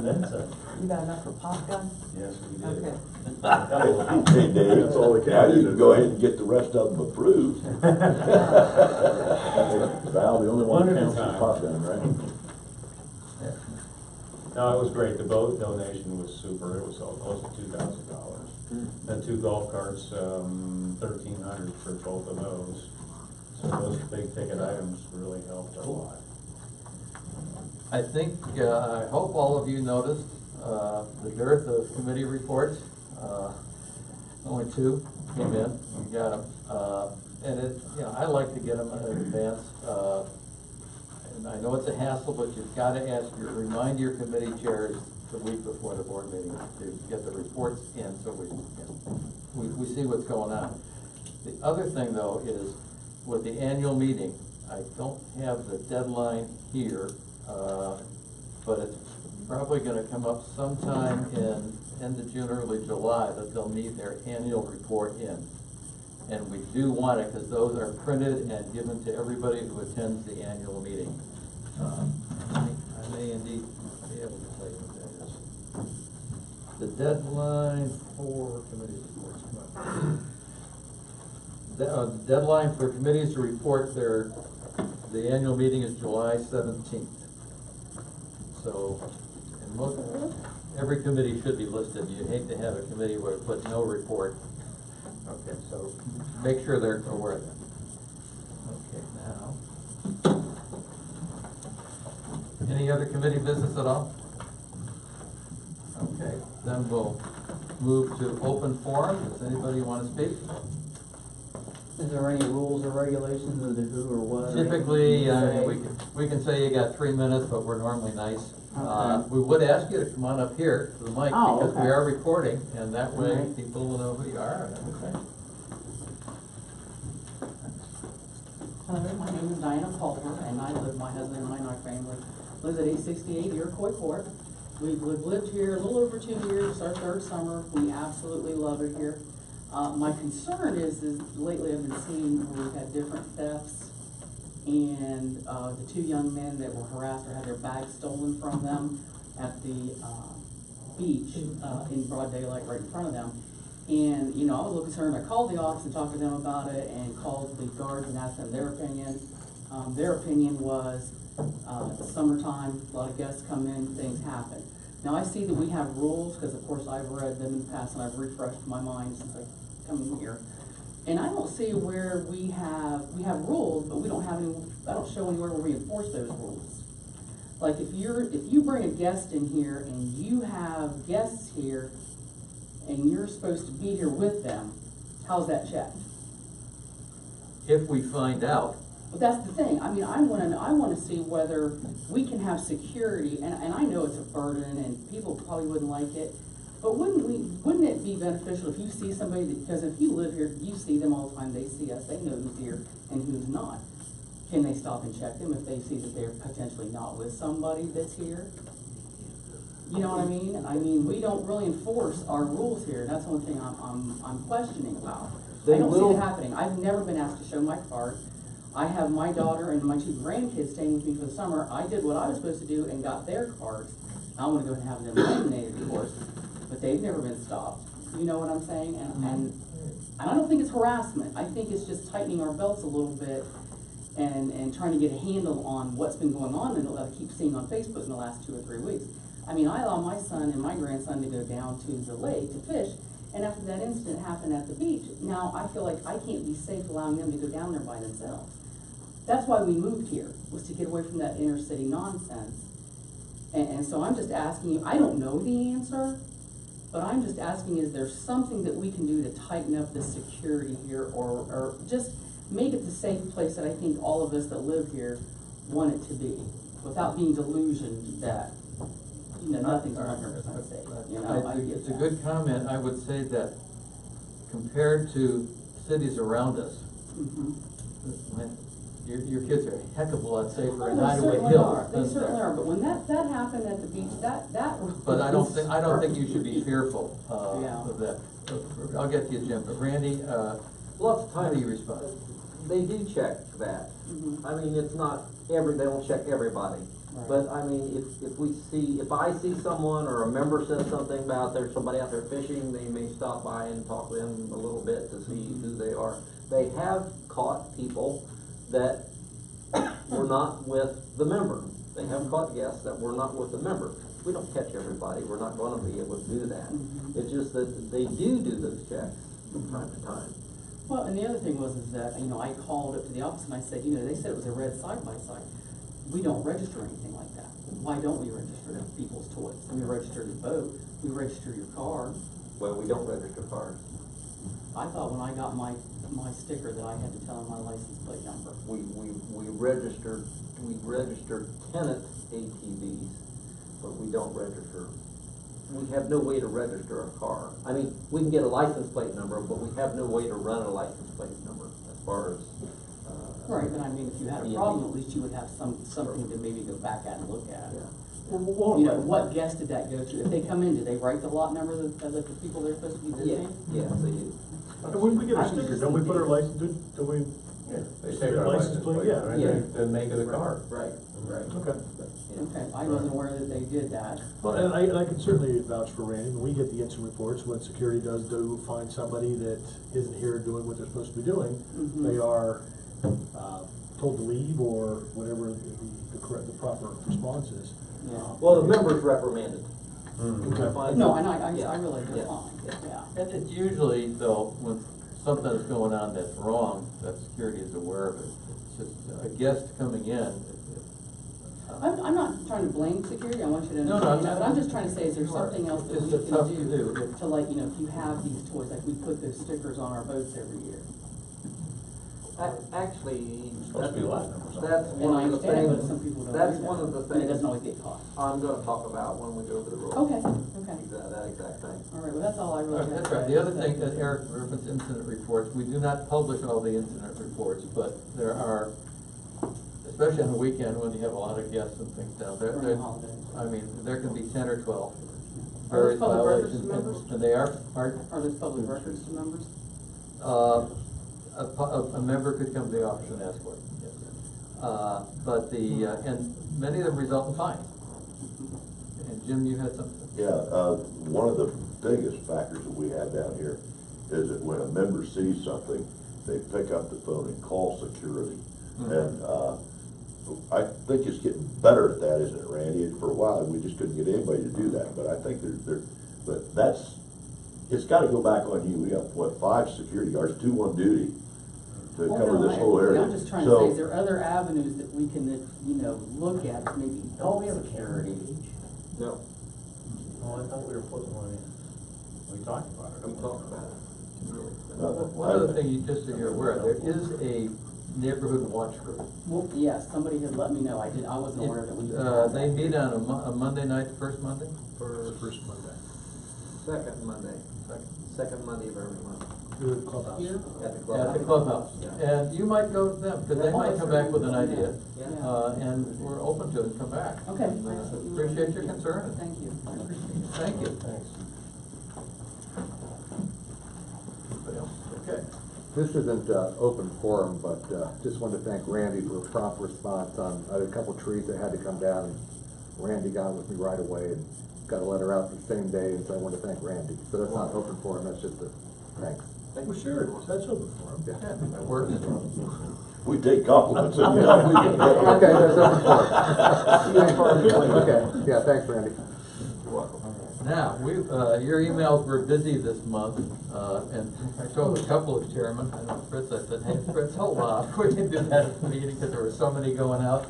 then some. You got enough for pop gun? Yes, we did. Okay. Hey, Dave, That's all they can now do. you can go ahead and get the rest of them approved. Val, the only one One that at a counts is time. pop gun, right? No, it was great. The boat donation was super. It was close to $2,000. The 2 golf carts, 1,300 for both of those. So those big ticket items really helped a lot. I think, I hope all of you noticed the dearth of committee reports. Only 2 came in, we got them. And it, I like to get them in advance. And I know it's a hassle, but you've got to remind your committee chairs the week before the board meeting to get the reports in so we see what's going on. The other thing though is with the annual meeting, I don't have the deadline here, but it's probably gonna come up sometime in end of June, early July, that they'll need their annual report in. And we do want it, because those are printed and given to everybody who attends the annual meeting. I may indeed be able to tell you what that is. The deadline for committee reports, come on. The deadline for committees to report the annual meeting is July 17th. So, and every committee should be listed. You'd hate to have a committee where it put no report. Okay, so make sure they're aware of that. Okay, now. Any other committee business at all? Okay, then we'll move to open forum. Does anybody want to speak? Is there any rules or regulations as to who or what? Typically, we can say you got 3 minutes, but we're normally nice. Okay. We would ask you to come on up here to the mic because we okay. are recording, and that way Right. people will know who you are and everything. Hello, my name is Diana Culver, and my husband and I and our family live at 868 Iroquois Court. We've lived here a little over 2 years. It's our 3rd summer. We absolutely love it here. My concern is lately I've been seeing where we've had different thefts, and the 2 young men that were harassed or had their bags stolen from them at the beach in broad daylight right in front of them. And, I was a little concerned. I called the office and talked to them about it and called the guards and asked them their opinion. Their opinion was, it's summertime, a lot of guests come in, things happen. Now, I see that we have rules, because of course I've read them in the past and I've refreshed my mind since I've come in here. And I don't see where we have rules, but we don't have any, I don't show anywhere where we enforce those rules. Like if you bring a guest in here and you have guests here and you're supposed to be here with them, how's that checked? If we find out. But that's the thing. I mean, I want to see whether we can have security, and I know it's a burden, and people probably wouldn't like it. But wouldn't it be beneficial if you see somebody because if you live here, you see them all the time. They see us. They know who's here and who's not. Can they stop and check them if they see that they're potentially not with somebody that's here? You know what I mean? I mean, we don't really enforce our rules here. That's one thing I'm questioning about. I don't see it happening. I've never been asked to show my card. I have my daughter and my 2 grandkids staying with me for the summer. I did what I was supposed to do and got their cards. I want to go and have them laminated, of course, but they've never been stopped. You know what I'm saying? And I don't think it's harassment. I think it's just tightening our belts a little bit and trying to get a handle on what's been going on and what I keep seeing on Facebook in the last 2 or 3 weeks. I mean, I allow my son and my grandson to go down to the lake to fish, and after that incident happened at the beach, now I feel like I can't be safe allowing them to go down there by themselves. That's why we moved here, was to get away from that inner city nonsense. And so I'm just asking you, I don't know the answer, but I'm just asking, is there something that we can do to tighten up the security here or just make it the safe place that I think all of us that live here want it to be, without being delusioned that, nothing's 100% safe. It's a good comment. I would say that compared to cities around us, your kids are a heck of a lot safer in Hideaway Hills. They certainly are, but when that happened at the beach, that was. But I don't think you should be fearful Yeah. of that. I'll get to you, Jim. But Randy, Lots of how times do you respond? they do check that. I mean, it's not they don't check everybody. Right. But I mean, if I see someone or a member says something about there's somebody out there fishing, they may stop by and talk to them a little bit to see who they are. They have caught people that were not with the member. They have caught guests that were not with the member. we don't catch everybody, we're not gonna be able to do that. Mhm. It's just that they do those checks from time to time. Well, and the other thing was is that, you know, I called up to the office and I said, you know, they said it was a red side-by-side. We don't register anything like that. Why don't we register people's toys? We register the boat, we register your car. Well, we don't register cars. I thought when I got my sticker that I had to tell them my license plate number. We register tenant ATVs, but we don't register. We have no way to register a car. I mean, we can get a license plate number, but we have no way to run a license plate number as far as. Right, but I mean, if you had a problem, at least you would have something to maybe go back at and look at. Yeah. You know, what guest did that go to? If they come in, do they write the lot number of the people they're supposed to be visiting? Yes, they do. And when we get a sticker, don't we put our license, do we? Yeah, they Stick take our our license license plate, plate, yeah. right, Yeah. the make of the car. Right. Okay. Yeah. Okay, I wasn't aware that they did that. Well, and I can certainly vouch for Randy, when we get the incident reports, when security does find somebody that isn't here doing what they're supposed to be doing, Mhm. they are, told to leave or whatever the proper response is. Yeah. Well, the member's reprimanded. Okay. Fine. No, and I Yeah. realize Yeah. that's fine, Yeah. yeah. And it's usually, though, when something is going on that's wrong, that security is aware of it. It's just a guest coming in. I'm not trying to blame security, I want you to No, understand no, that, I'm but I'm not- just trying to say, is there something else that It's we just tough to can do. do to, like, you know, if you have these toys, like we put those stickers on our boats every year? Actually, Supposed to be lot numbers on it. that's And one I of the understand it, things, but some people don't that's do one that. of the And it things doesn't always get caught. I'm gonna talk about when we go over the rules. Okay, okay. That exact thing. All right, well, that's all I really have to That's say. right. The other thing, that Eric referenced incident reports, we do not publish all the incident reports, but there are, especially on the weekend when you have a lot of guests and things down there. During the holidays. I mean, there can be 10 or 12 Are those various public records violations. members? And they are, pardon? Are those public records to members? A member could come to the office and ask for it, yes. But and many of them result in fines. And Jim, you had something? Yeah, one of the biggest factors that we have down here is that when a member sees something, they pick up the phone and call security. Mm-hmm. And I think it's getting better at that, isn't it, Randy? And for a while, we just couldn't get anybody to do that, but I think but it's gotta go back on you. We got, what, 5 security guards, 2 on duty to Well, cover no, this whole area. I'm just trying to So- say, is there other avenues that we can, you know, look at, to maybe help security? No, Oh, I thought we were putting one in. We talked about it. I'm talking about it. One other thing, just so you're aware, there is a neighborhood watch group. Well, yes, somebody had let me know, I wasn't aware that we. had They that. meet on a Monday night, first Monday? First Monday. Second Monday. Second Monday of every month. Do it at the clubhouse. Here? At the At the clubhouse. Yeah. And you might go to them, because they might come back with an idea. Yeah. And we're open to it, come back. Okay. And, appreciate your concern. Thank you, I appreciate it. Thank you. Thanks. Anybody else? Okay. This isn't open forum, but just wanted to thank Randy for a prompt response on, I had a couple trees that had to come down, and Randy got with me right away and got a letter out the same day, and so I want to thank Randy. So that's not open forum, that's just a thanks. Well, sure, that's open for him. Yeah, that works. We take compliments, and, we can get it. Okay, that's open forum. Okay, yeah, thanks, Randy. You're welcome. Now, your emails were busy this month, and I told a couple of chairmen, I know Fritz, I said, hey, Fritz, hold on, we didn't do that at the meeting because there were so many going out.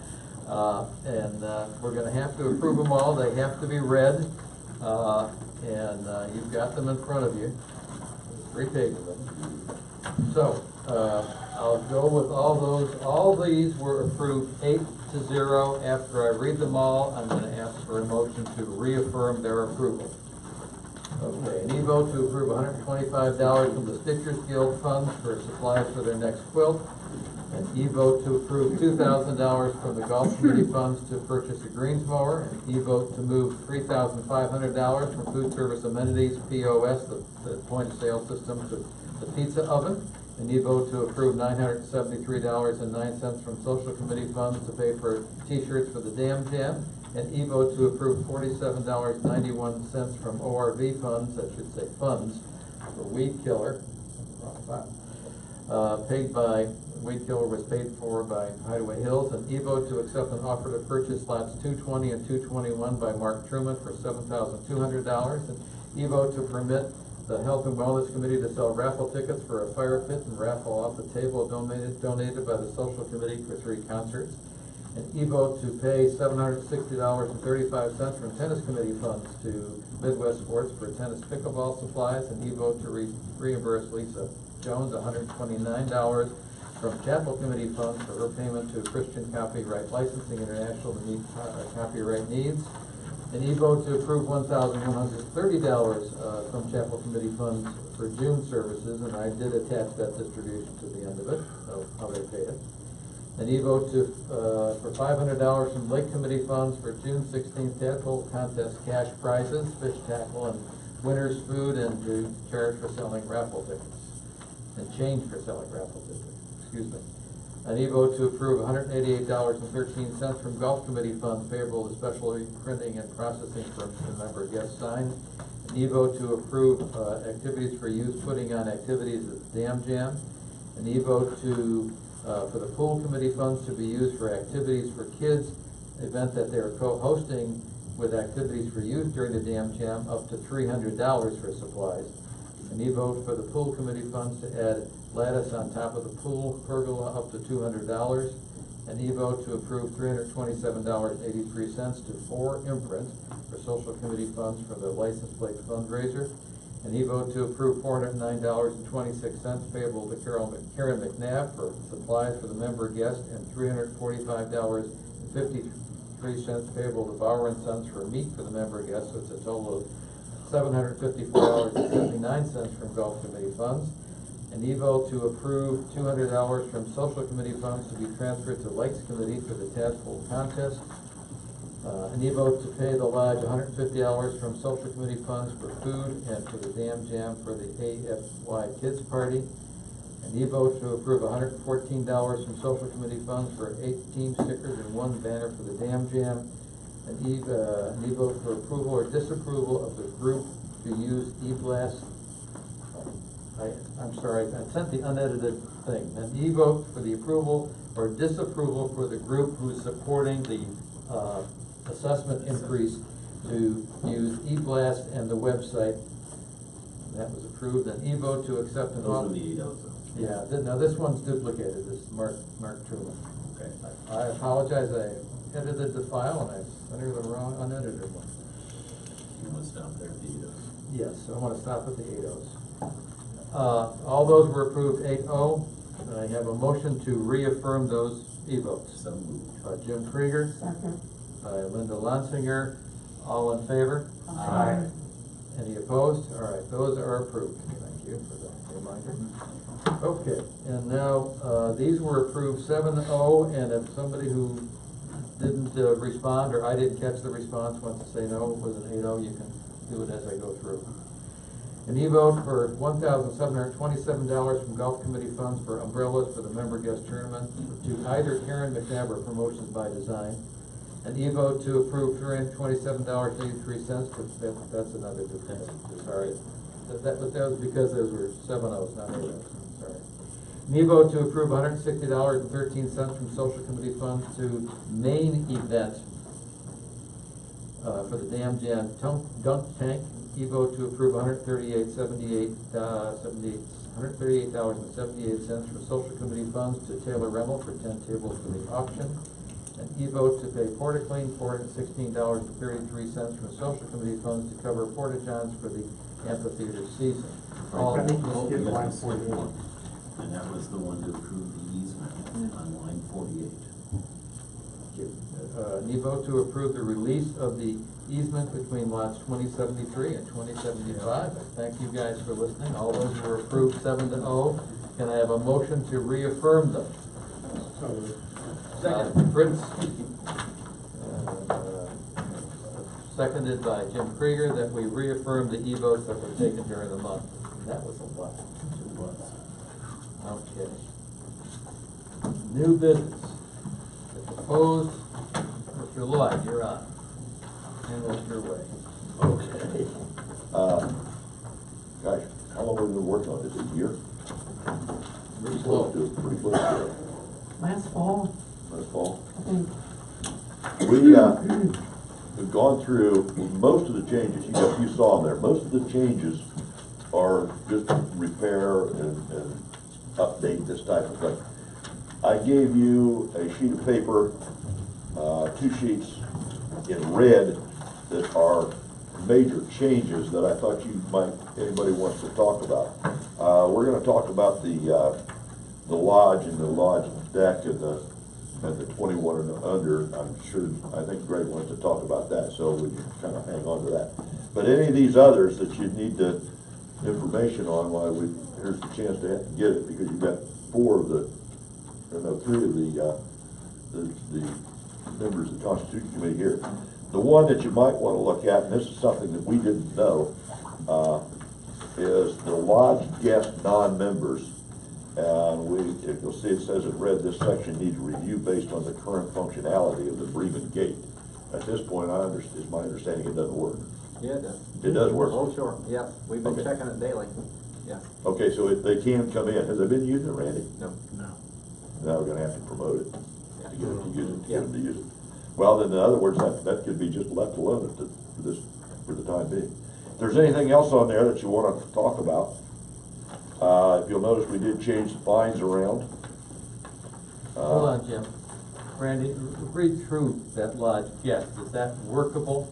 And we're gonna have to approve them all, they have to be read, and you've got them in front of you, 3 pages of them. So, I'll go with all these were approved 8-0. After I read them all, I'm gonna ask for a motion to reaffirm their approval. Okay, an e-vote to approve $125 from the Stitchers Guild funds for supplies for their next quilt. An e-vote to approve $2,000 from the golf committee funds to purchase a greens mower. An e-vote to move $3,500 from food service amenities, POS, the point of sale system, to the pizza oven. An e-vote to approve $973.09 from social committee funds to pay for t-shirts for the Dam Jam. An e-vote to approve $47.91 from ORV funds, I should say funds, for weed killer, paid by Wheat Killer was paid for by Hideaway Hills. An e-vote to accept an offer to purchase lots 220 and 221 by Mark Truman for $7,200. An e-vote to permit the Health and Wellness Committee to sell raffle tickets for a fire pit and raffle off the table donated by the Social Committee for 3 concerts. An e-vote to pay $760.35 from Tennis Committee funds to Midwest Sports for tennis pickleball supplies. An e-vote to reimburse Lisa Jones $129 from Chapel Committee funds for her payment to Christian Copyright Licensing International to meet copyright needs. An e-vote to approve $1,130 from Chapel Committee funds for June services, and I did attach that distribution to the end of it, so how they paid it. An e-vote to for $500 from Lake Committee funds for June 16th tadpole contest cash prizes, fish tackle, and winner's food, and to charge for selling raffle tickets, and change for selling raffle tickets. Excuse me. An e-vote to approve $188.13 from Golf Committee funds payable to special printing and processing for member guest signs. An e-vote to approve activities for youth putting on activities at the Dam Jam. An e-vote to for the pool committee funds to be used for activities for kids, event that they're co-hosting with activities for youth during the Dam Jam, up to $300 for supplies. An e-vote for the pool committee funds to add lattice on top of the pool pergola, up to $200. An e-vote to approve $327.83 to 4 imprints for social committee funds for the license plate fundraiser. An e-vote to approve $409.26 payable to Karen McNabb for supplies for the member guest, and $345.53 payable to Bauer and Sons for meat for the member guest. So it's a total of $754.79 from Golf Committee funds. An e-vote to approve $200 from Social Committee funds to be transferred to Lakes Committee for the tadpole contest. An e-vote to pay the lodge $150 from Social Committee funds for food and for the Dam Jam for the AFY Kids Party. An e-vote to approve $114 from Social Committee funds for 8 team stickers and 1 banner for the Dam Jam. An e-vote for approval or disapproval of the group to use e-blast. I'm sorry, I sent the unedited thing. An e-vote for the approval or disapproval for the group who's supporting the assessment increase to use e-blast and the website. That was approved. An e-vote to accept an offer. Those are the 8 of them. Yeah, now this one's duplicated. This is Mark Truman. Okay. I apologize. I edited the file and I sent her the wrong unedited one. You want to stop there at the 8 of them? Yes, I want to stop at the 8 O's. All those were approved 8-0. And I have a motion to reaffirm those e-votes. So moved. By Jim Krieger. Second. By Linda Lansinger. All in favor? Aye. Any opposed? All right, those are approved. Thank you for that reminder. Okay, and now, these were approved 7-0, and if somebody who didn't respond, or I didn't catch the response, wants to say no, it was an 8-0, you can do it as I go through. An e-vote for $1,727 from Golf Committee funds for umbrellas for the member guest tournament to either Karen McNabb or Promotions by Design. An e-vote to approve $327.83, but that's another duplicate, sorry. That was because those were 7-0s, not 8-0s, sorry. An e-vote to approve $160.13 from Social Committee funds to main event for the Dam Jam dunk tank. E-vote to approve $138.78 from Social Committee funds to Taylor Remmel for 10 tables for the auction. An e-vote to pay PortaClean $416.33 from Social Committee funds to cover porta-johns for the amphitheater season. I think you skipped Yeah, line the second 48. one. And that was the one to approve the easement on line 48. An e-vote to approve the release of the easement between lots 2073 and 2075. Thank you guys for listening. All those were approved 7-0. Can I have a motion to reaffirm them? Second, Fritz. Seconded by Jim Krieger, that we reaffirm the e-votes that were taken during the month. That was a lot. It was. Okay. New business. If opposed, Mr. Lloyd, you're on. Handle it your way. Okay. Gosh, how long have we been working on this? A year? Pretty close. Pretty close to it. gone through, most of the changes, you saw them there, most of the changes are just repair and update, this type of thing. I gave you a sheet of paper, 2 sheets in red that are major changes that I thought anybody wants to talk about. We're gonna talk about the lodge and the lodge deck and the 21 and under. I think Greg wants to talk about that, so we can kind of hang on to that. But any of these others that you need information on, here's the chance to get it, because you've got 3 of the members of the Constitution Committee here. The one that you might want to look at, and this is something that we didn't know, is the lodge guest non-members. And if you'll see, it says in red, this section needs review based on the current functionality of the Bremen Gate. At this point, it's my understanding it doesn't work. Yeah, it does. It does work? Oh, sure, yeah, we've been Okay. checking it daily, yeah. Okay, so they can come in. Have they been using it, Randy? No. Now we're gonna have to promote it, to get them to use it, Yeah. Well, then in other words, that could be just left alone for the time being. If there's anything else on there that you wanna talk about, if you'll notice, we did change the fines around. Hold on, Jim. Randy, read through that lodge guest. Is that workable?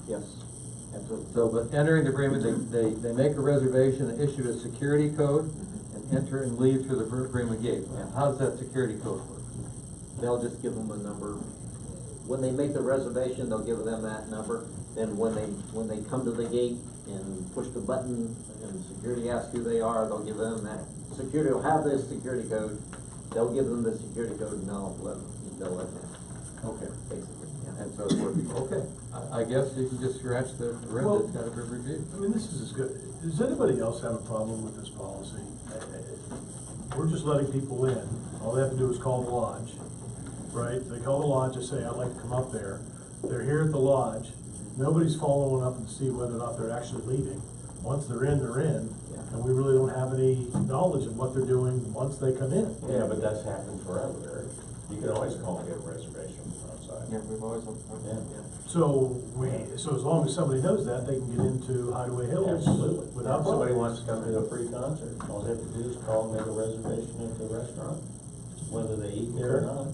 Yes, absolutely. So, but entering the Bremen, they make a reservation, they issue a security code, and enter and leave through the Bremen gate. How does that security code work? They'll just give them a number. When they make the reservation, they'll give them that number. Then when they come to the gate and push the button and security asks who they are, they'll give them that. Security will have this security code. They'll give them the security code and they'll let them. Okay. Basically, yeah. And so it's working. Okay. I guess you can just scratch the red that's got to be reviewed. I mean, this is as good. Does anybody else have a problem with this policy? We're just letting people in. All they have to do is call the lodge, right? They call the lodge and say, I'd like to come up there. They're here at the lodge. Nobody's following up and see whether or not they're actually leaving. Once they're in, they're in. Yeah. And we really don't have any knowledge of what they're doing once they come in. Yeah, but that's happened forever, Eric. You can always call and get a reservation outside. Yeah, we've always, Yeah. So as long as somebody knows that, they can get into Hideaway Hills Absolutely. without If somebody problem. wants to come to a free concert, all they have to do is call and make a reservation at the restaurant. Whether they eat there or not,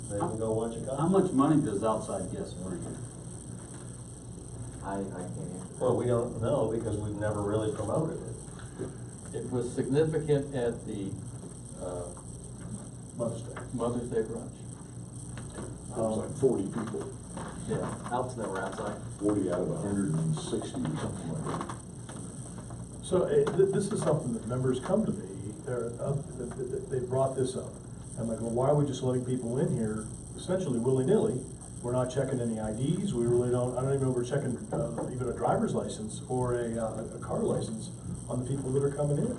they can go watch a concert. How much money does outside guests bring in? I can't answer. Well, we don't know because we've never really promoted it. It was significant at the Mother's Day. Mother's Day brunch. It was like 40 people, Yeah. Out's never outside. 40 out of 160 or something like that. So this is something that members come to me, they brought this up. I'm like, well, why are we just letting people in here essentially willy-nilly? We're not checking any IDs, we really don't, I don't even know if we're checking even a driver's license or a car license on the people that are coming in.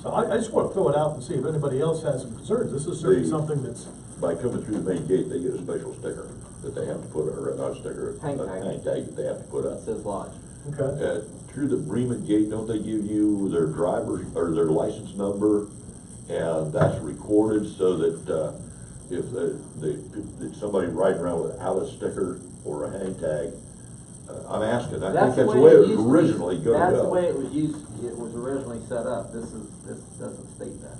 So I just want to throw it out and see if anybody else has some concerns. This is certainly something that's. By coming through the main gate, they get a special sticker that they have to put, or not a sticker, Hang a tag. hang tag that they have to put That up. says lodge. Okay. Through the Bremen gate, don't they give you their driver's, or their license number? And that's recorded so that, if somebody riding around without a sticker or a hang tag, I'm asking, I think that's the way it was originally gonna go. That's the way it was originally set up. This doesn't state that.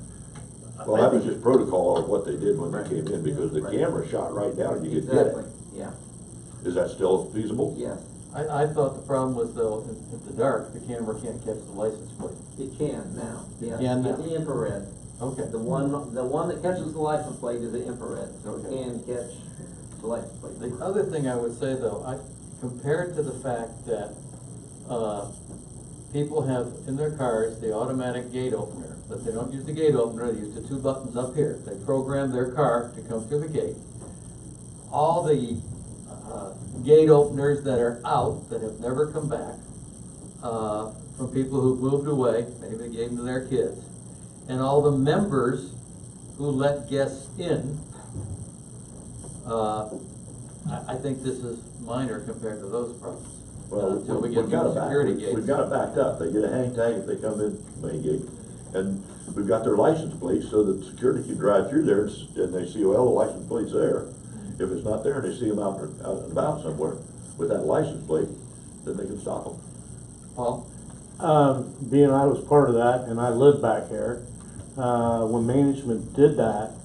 Well, that was just protocol of what they did when they came in, because the camera shot right down and you could get Exactly, it. yeah, Is that still feasible? yes. I thought the problem was though, in the dark, the camera can't catch the license plate. It can now, yes. can now. The infrared. Okay. The one that catches the license plate is the infrared, so it Okay. can catch the license plate. The other thing I would say though, compared to the fact that, people have in their cars the automatic gate opener, but they don't use the gate opener, they use the 2 buttons up here. They program their car to come through the gate. All the gate openers that are out, that have never come back, from people who've moved away, maybe they gave them to their kids, and all the members who let guests in, I think this is minor compared to those problems. Well, Until we we've get got new it back, security we've gates. got it backed up. They get a hang tag if they come in main gate. And we've got their license plates so that security can drive through there and they see, well, the license plate's there. If it's not there and they see them out and about somewhere with that license plate, then they can stop them. Paul? Being I was part of that and I lived back here, when management did that,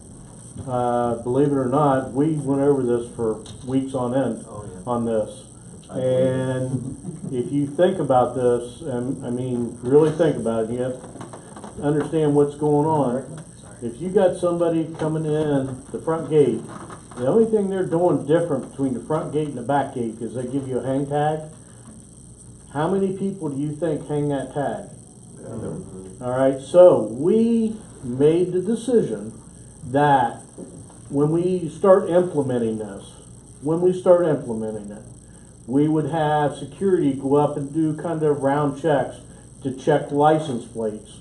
believe it or not, we went over this for weeks on end on this. And if you think about this, I mean, really think about it, you have to understand what's going on. If you got somebody coming in the front gate, the only thing they're doing different between the front gate and the back gate is they give you a hang tag. How many people do you think hang that tag? All right, so we made the decision that when we start implementing this, we would have security go up and do kind of round checks to check license plates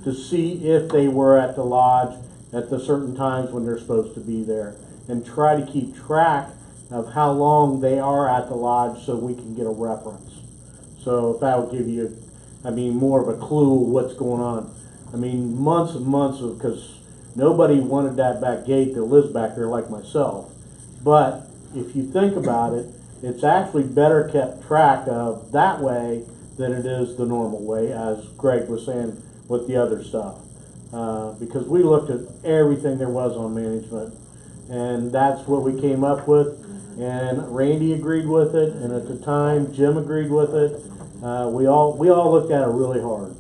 to see if they were at the lodge at the certain times when they're supposed to be there, and try to keep track of how long they are at the lodge so we can get a reference. So if that would give you, I mean, more of a clue what's going on. I mean, months and months of, because nobody wanted that back gate that lives back there like myself. But if you think about it, it's actually better kept track of that way than it is the normal way, as Greg was saying with the other stuff. Because we looked at everything there was on management, and that's what we came up with. And Randy agreed with it, and at the time Jim agreed with it. We all looked at it really hard.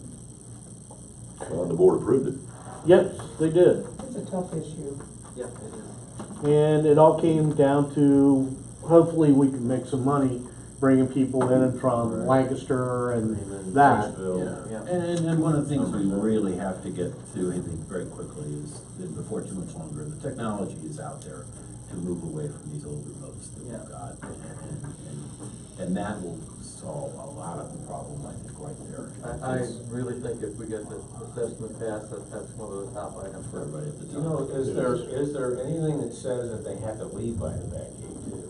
Well, the board approved it. Yes, they did. It's a tough issue. Yeah, it is. And it all came down to, hopefully we can make some money bringing people in from Lancaster and that. And one of the things we really have to get to, I think, very quickly is, before too much longer, the technology is out there to move away from these older boats that we've got. And that will solve a lot of the problem, I think, right there. I really think if we get the assessment passed, that's one of the top items for everybody at the You time. know, is there anything that says that they have to leave by the back gate too?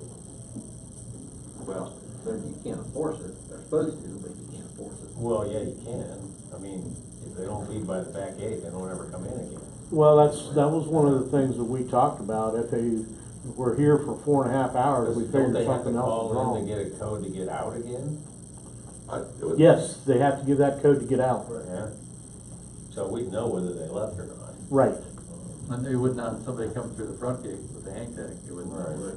Well, you can't enforce it. They're supposed to, but you can't enforce it. Well, yeah, you can. I mean, if they don't leave by the back gate, they don't ever come in again. Well, that was one of the things that we talked about. If they were here for 4.5 hours, we Don't figured they have to something else was call in wrong. to get a code to get out again? Yes, they have to give that code to get out. Yeah. So we'd know whether they left or not. Right. And they would not, somebody coming through the front gate with a hang tag, you wouldn't know. Right.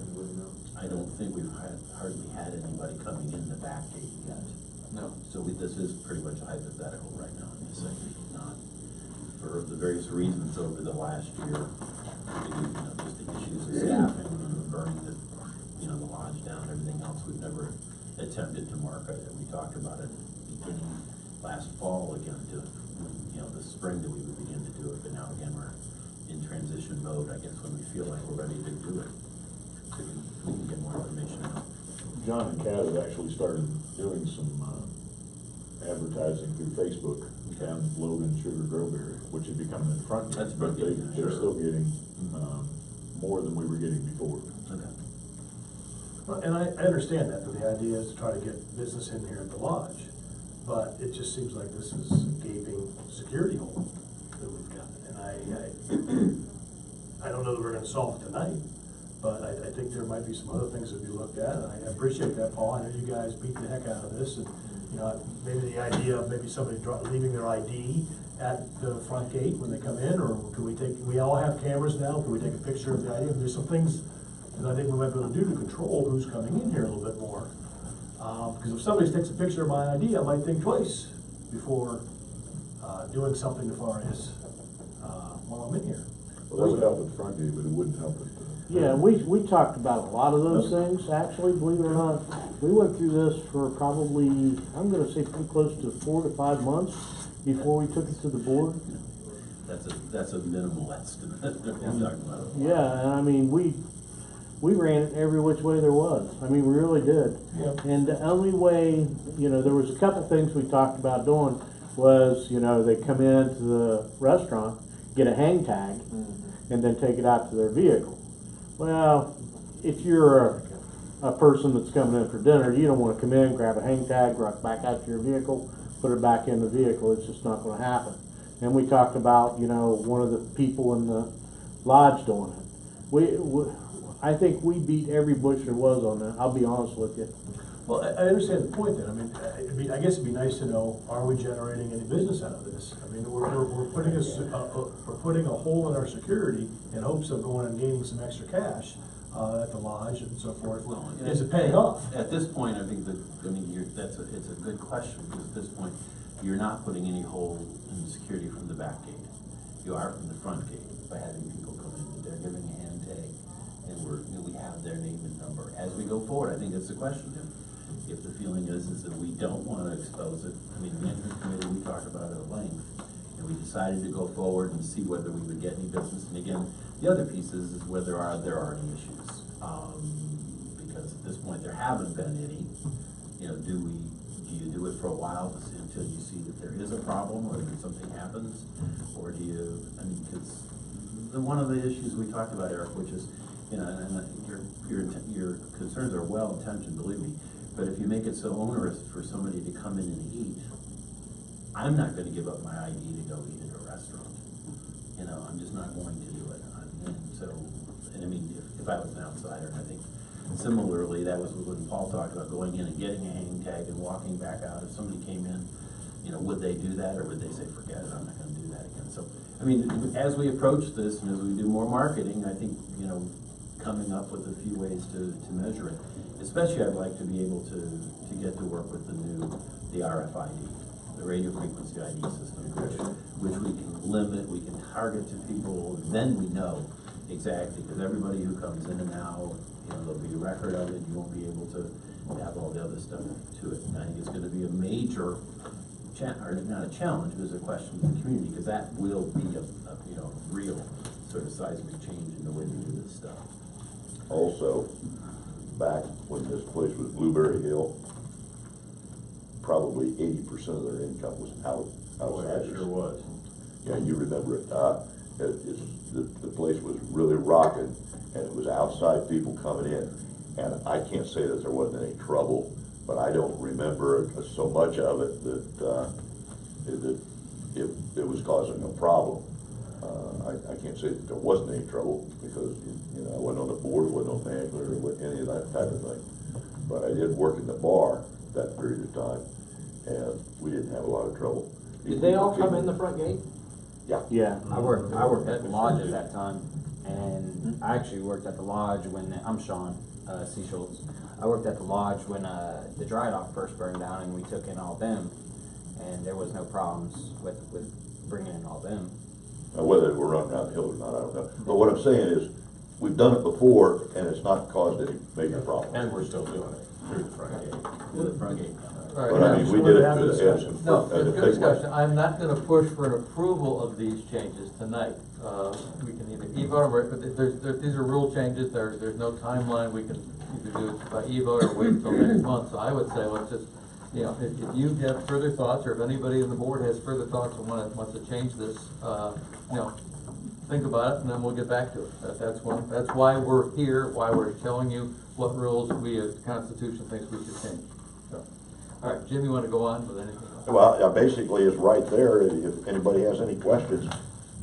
I don't think we've hardly had anybody coming in the back gate yet. No. So this is pretty much a hypothetical right now, I'm just saying, not, for the various reasons over the last year, just the issues of staffing and the burning the lodge down, everything else, we've never attempted to market it. We talked about it beginning last fall again to, the spring that we would begin to do it, but now again, we're in transition mode, I guess, when we feel like we're ready to do it. So we can get more information out. John and Kat have actually started doing some advertising through Facebook down in Logan, Sugar Grove area, which had become the front. That's but pretty they're good, still getting more than we were getting before. Okay. Well, and I understand that, the idea is to try to get business in here at the lodge, but it just seems like this is a gaping security hole that we've got. And I don't know that we're gonna solve it tonight, but I think there might be some other things that we looked at, and I appreciate that, Paul. I know you guys beat the heck out of this, and, maybe the idea of maybe somebody leaving their ID at the front gate when they come in, or could we all have cameras now, can we take a picture of the ID? There's some things that I think we might be able to do to control who's coming in here a little bit more. Because if somebody takes a picture of my ID, I might think twice before doing something as far as while I'm in here. Well, that would help with the front gate, but it wouldn't help with the. Yeah, we talked about a lot of those things, actually, believe it or not. We went through this for probably, I'm gonna say pretty close to 4 to 5 months before we took it to the board. That's a minimal estimate. We're talking about. Yeah, and I mean, we ran it every which way there was. I mean, we really did. Yep. And the only way, there was a couple things we talked about doing was, they come into the restaurant, get a hang tag, and then take it out to their vehicle. Well, if you're a person that's coming in for dinner, you don't wanna come in, grab a hang tag, run back out to your vehicle, put it back in the vehicle, it's just not gonna happen. And we talked about, one of the people in the lodge doing it. I think we beat every bush there was on that, I'll be honest with you. Well, I understand the point then. I guess it'd be nice to know, are we generating any business out of this? I mean, we're putting a hole in our security in hopes of going and gaining some extra cash at the lodge and so forth. Well, Is it paying off? At this point, I think it's a good question, because at this point, you're not putting any hole in the security from the back gate. You are from the front gate by having people come in, they're giving a hand tag, and we have their name and number. As we go forward, I think that's the question. If the feeling is that we don't want to expose it, I mean, the entrance committee, we talked about it at length, and we decided to go forward and see whether we would get any business. And again, the other piece is whether there are any issues. Because at this point, there haven't been any. Do you do it for a while until you see that there is a problem or that something happens? Or do you, because one of the issues we talked about, Eric, which is, and your concerns are well intentioned, believe me, but if you make it so onerous for somebody to come in and eat, I'm not going to give up my ID to go eat at a restaurant. I'm just not going to do it. If I was an outsider, and I think similarly, that was when Paul talked about going in and getting a hang tag and walking back out. If somebody came in, would they do that, or would they say, forget it, I'm not going to do that again? So, as we approach this and as we do more marketing, I think, coming up with a few ways to measure it. Especially, I'd like to be able to get to work with the RFID, the radio frequency ID system, which we can limit, we can target to people, then we know exactly, because everybody who comes in and out, there'll be a record of it, you won't be able to have all the other stuff to it. And I think it's going to be a major, or not a challenge, but it's a question of the community, because that will be a real sort of seismic change in the way we do this stuff. Also, back when this place was Blueberry Hill, probably 80% of their income was outside. It sure was. Yeah, you remember it. The place was really rocking, and it was outside people coming in. And I can't say that there wasn't any trouble, but I don't remember so much of it that it was causing a problem. I can't say that there wasn't any trouble, because I wasn't on the board, wasn't on management, or any of that type of thing. But I did work in the bar that period of time, and we didn't have a lot of trouble. Did they all come in the front gate? Yeah. Yeah. I worked at the lodge at that time, and I actually worked at the lodge when, I'm Sean C. Schultz. I worked at the lodge when the dry dock first burned down, and we took in all them, and there was no problems with bringing in all them. Now, whether we're running around the hill or not, I don't know. But what I'm saying is, we've done it before, and it's not caused any major problems. And we're still doing it through the front gate. Through the front gate. All But I mean, we did it through the edge. No, it's a good discussion. I'm not gonna push for an approval of these changes tonight. We can either e-vote or, but these are rule changes, there's no timeline, we can either do it by e-vote or wait until next month. So I would say, let's just, if you have further thoughts, or if anybody on the board has further thoughts and wants to change this, think about it, and then we'll get back to it. That's why we're here, why we're telling you what rules we as the Constitution thinks we should change. So, all right, Jim, you want to go on with anything else? Well, basically, it's right there. If anybody has any questions,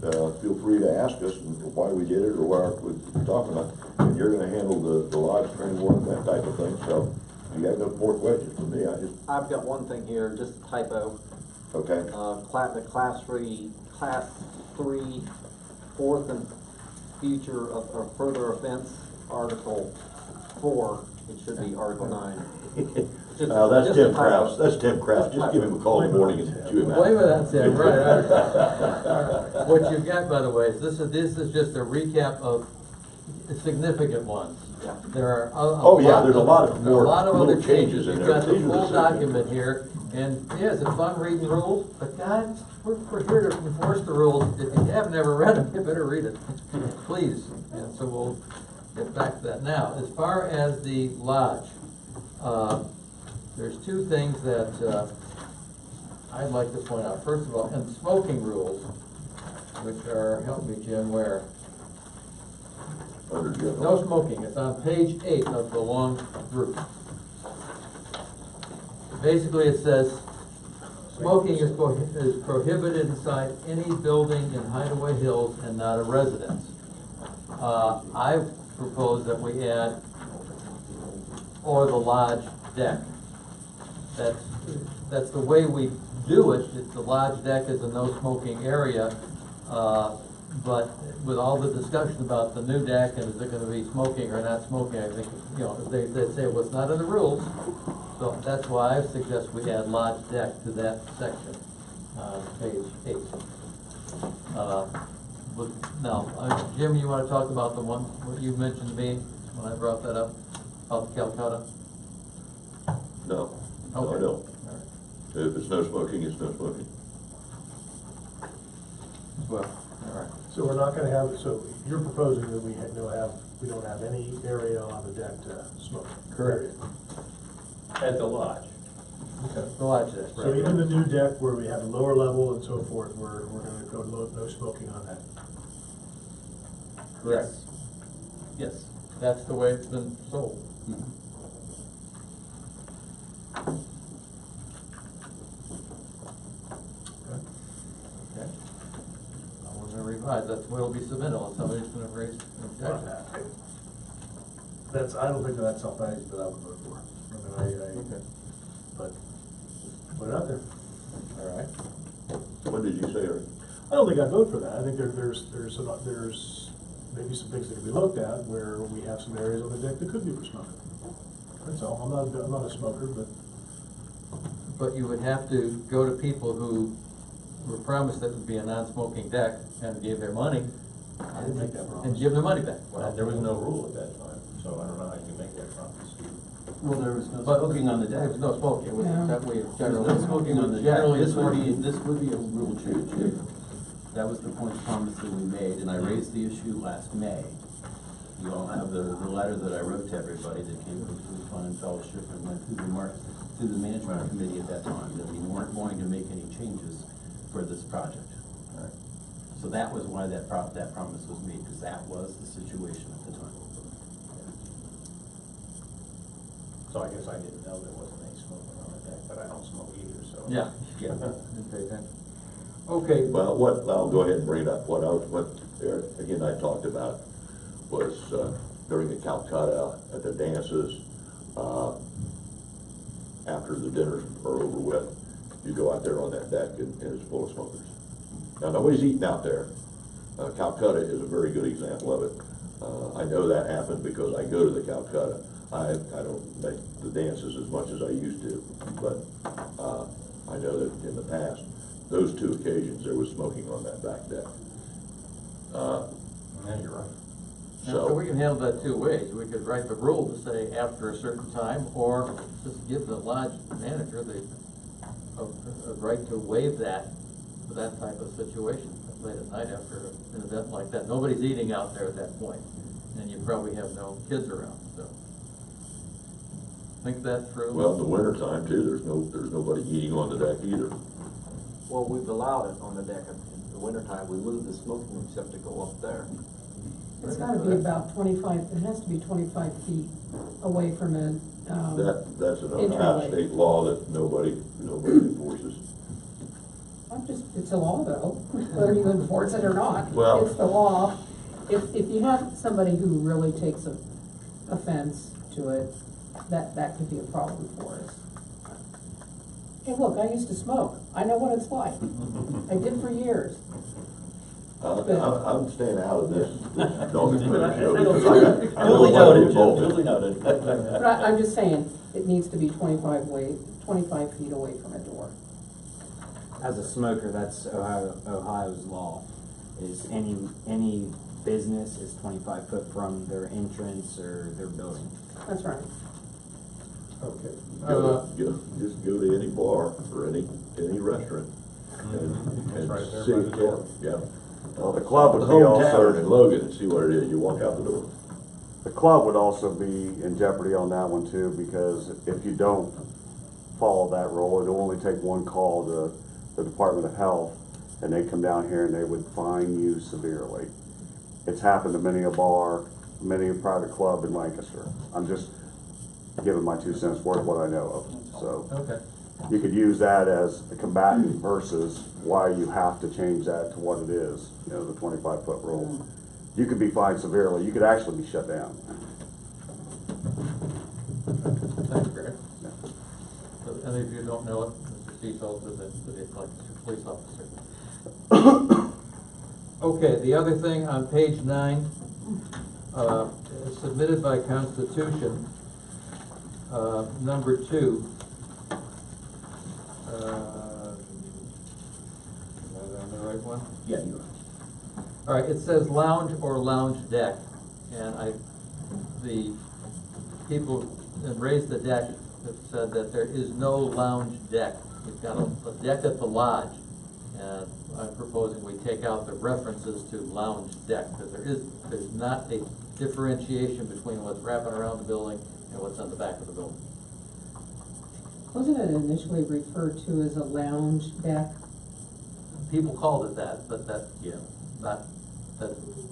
feel free to ask us why we did it or what we're talking about. And you're going to handle the lodge framework and that type of thing. So, if you have no more questions for me, I've got one thing here, just a typo. Okay. The class three, fourth and future of further offense, Article 4, it should be Article 9. That's Tim Kraus. That's Tim Kraus. Just give him a call in the morning and chew him out. Wait a minute, that's it, right. What you've got, by the way, is this is just a recap of significant ones. Yeah. There are there's a lot of more other changes in You've there. got the full document here, and yeah, it's fun reading rules, but guys, we're here to enforce the rules. If you haven't ever read them, you better read it, please. And so we'll get back to that. Now, as far as the lodge, there's two things that I'd like to point out. First of all, in smoking rules, which are, help me Jim, where? Under general. No smoking, it's on page 8 of the long group. Basically, it says, smoking is prohibited inside any building in Hideaway Hills and not a residence. I propose that we add, or the lodge deck. That's the way we do it. The lodge deck is a no smoking area, but with all the discussion about the new deck and is it gonna be smoking or not smoking, I think, they say, well, it's not in the rules. So that's why I suggest we add lodge deck to that section, page 8. Now, Jim, you wanna talk about the one, what you mentioned to me when I brought that up, about Calcutta? No, no, Okay. I don't. If it's no smoking, it's no smoking. Well, all right. So we're not gonna have, so you're proposing that we don't have any area on the deck to smoke? Correct. At the lodge. Okay. The lodge deck, So right. even the new deck where we have a lower level and so forth, we're gonna go no smoking on that? Correct. Yes, that's the way it's been sold. Okay. I was gonna revise, that's where it'll be submitted, unless somebody's gonna raise an objection. I don't think that's something that I would vote for. I mean, Okay. but put it out there. All right. What did you say, Eric? I don't think I'd vote for that. I think there's maybe some things that could be looked at where we have some areas on the deck that could be for smoking. That's all. I'm not a smoker, but. But you would have to go to people who were promised that it would be a non-smoking deck and gave their money. I didn't make that promise. And give their money back. Well, there was no rule at that time, so I don't know how you can make that promise. Well, there was no But smoking on the There deck. was no smoking, it was Yeah. that way There was no smoking on the deck. generally This would be, smoking. this would be a rule change. That was the point of promise that we made, and I raised the issue last May. You all have the letter that I wrote to everybody that came from the Fun and Fellowship and went through the management committee at that time, that we weren't going to make any changes for this project. So that was why that promise was made, because that was the situation at the time. So I guess I didn't know there wasn't any smoking on the deck, but I don't smoke either, so. Yeah. Okay. Well, I'll go ahead and bring it up. What Eric, again, I talked about was, during the Calcutta, at the dances, after the dinners are over with, you go out there on that deck and it's full of smokers. Now, nobody's eating out there. Calcutta is a very good example of it. I know that happened because I go to the Calcutta. I don't make the dances as much as I used to, but I know that in the past, those 2 occasions, there was smoking on that back deck. Yeah, you're right. So we can handle that 2 ways. We could write the rule to say after a certain time, or just give the lodge manager a right to waive that for that type of situation, late at night after an event like that. Nobody's eating out there at that point, and you probably have no kids around, so. Think that through. Well, in the wintertime too, there's nobody eating on the deck either. Well, we've allowed it on the deck in the wintertime. We moved the smoking receptacle up there. It's gotta be about 25, it has to be 25 feet away from a, That's an entryway. out-of-state law that nobody enforces. It's a law though, whether you enforce it or not. Well- It's the law. If you have somebody who really takes offense to it, that could be a problem for us. Hey, look, I used to smoke. I know what it's like. I did for years. I'm staying out of this dog and pony show because I Duly don't want to noted, be Jim, involved in duly it. noted. But I'm just saying, it needs to be 25 feet away from a door. As a smoker, that's Ohio's law, is any business is 25 foot from their entrance or their building. That's right. Okay. Just go to any bar or any restaurant and right there see, by the door. yeah. Well, the club would The be Home also- Tavern in Logan and see what it is. You walk out the door. The club would also be in jeopardy on that one too, because if you don't follow that rule, it'll only take one call to the Department of Health, and they come down here and they would fine you severely. It's happened to many a bar many a private club in Lancaster. I'm just giving my 2 cents worth what I know of. So Okay. you could use that as a combatant versus why you have to change that to what it is, you know, the 25-foot rule. You could be fined severely. You could actually be shut down. Thanks, Greg. Yeah. So any of you don't know it, Mr. Seafeldt is a police officer. Okay, the other thing on page 9, submitted by Constitution, number 2. Am I on the right one? Yeah, you are. All right, it says lounge or lounge deck, and the people that raised the deck have said that there is no lounge deck. We've got a deck at the lodge, and I'm proposing we take out the references to lounge deck, because there's not a differentiation between what's wrapping around the building and what's on the back of the building. Wasn't it initially referred to as a lounge deck? People called it that, but that, Yeah. not, that,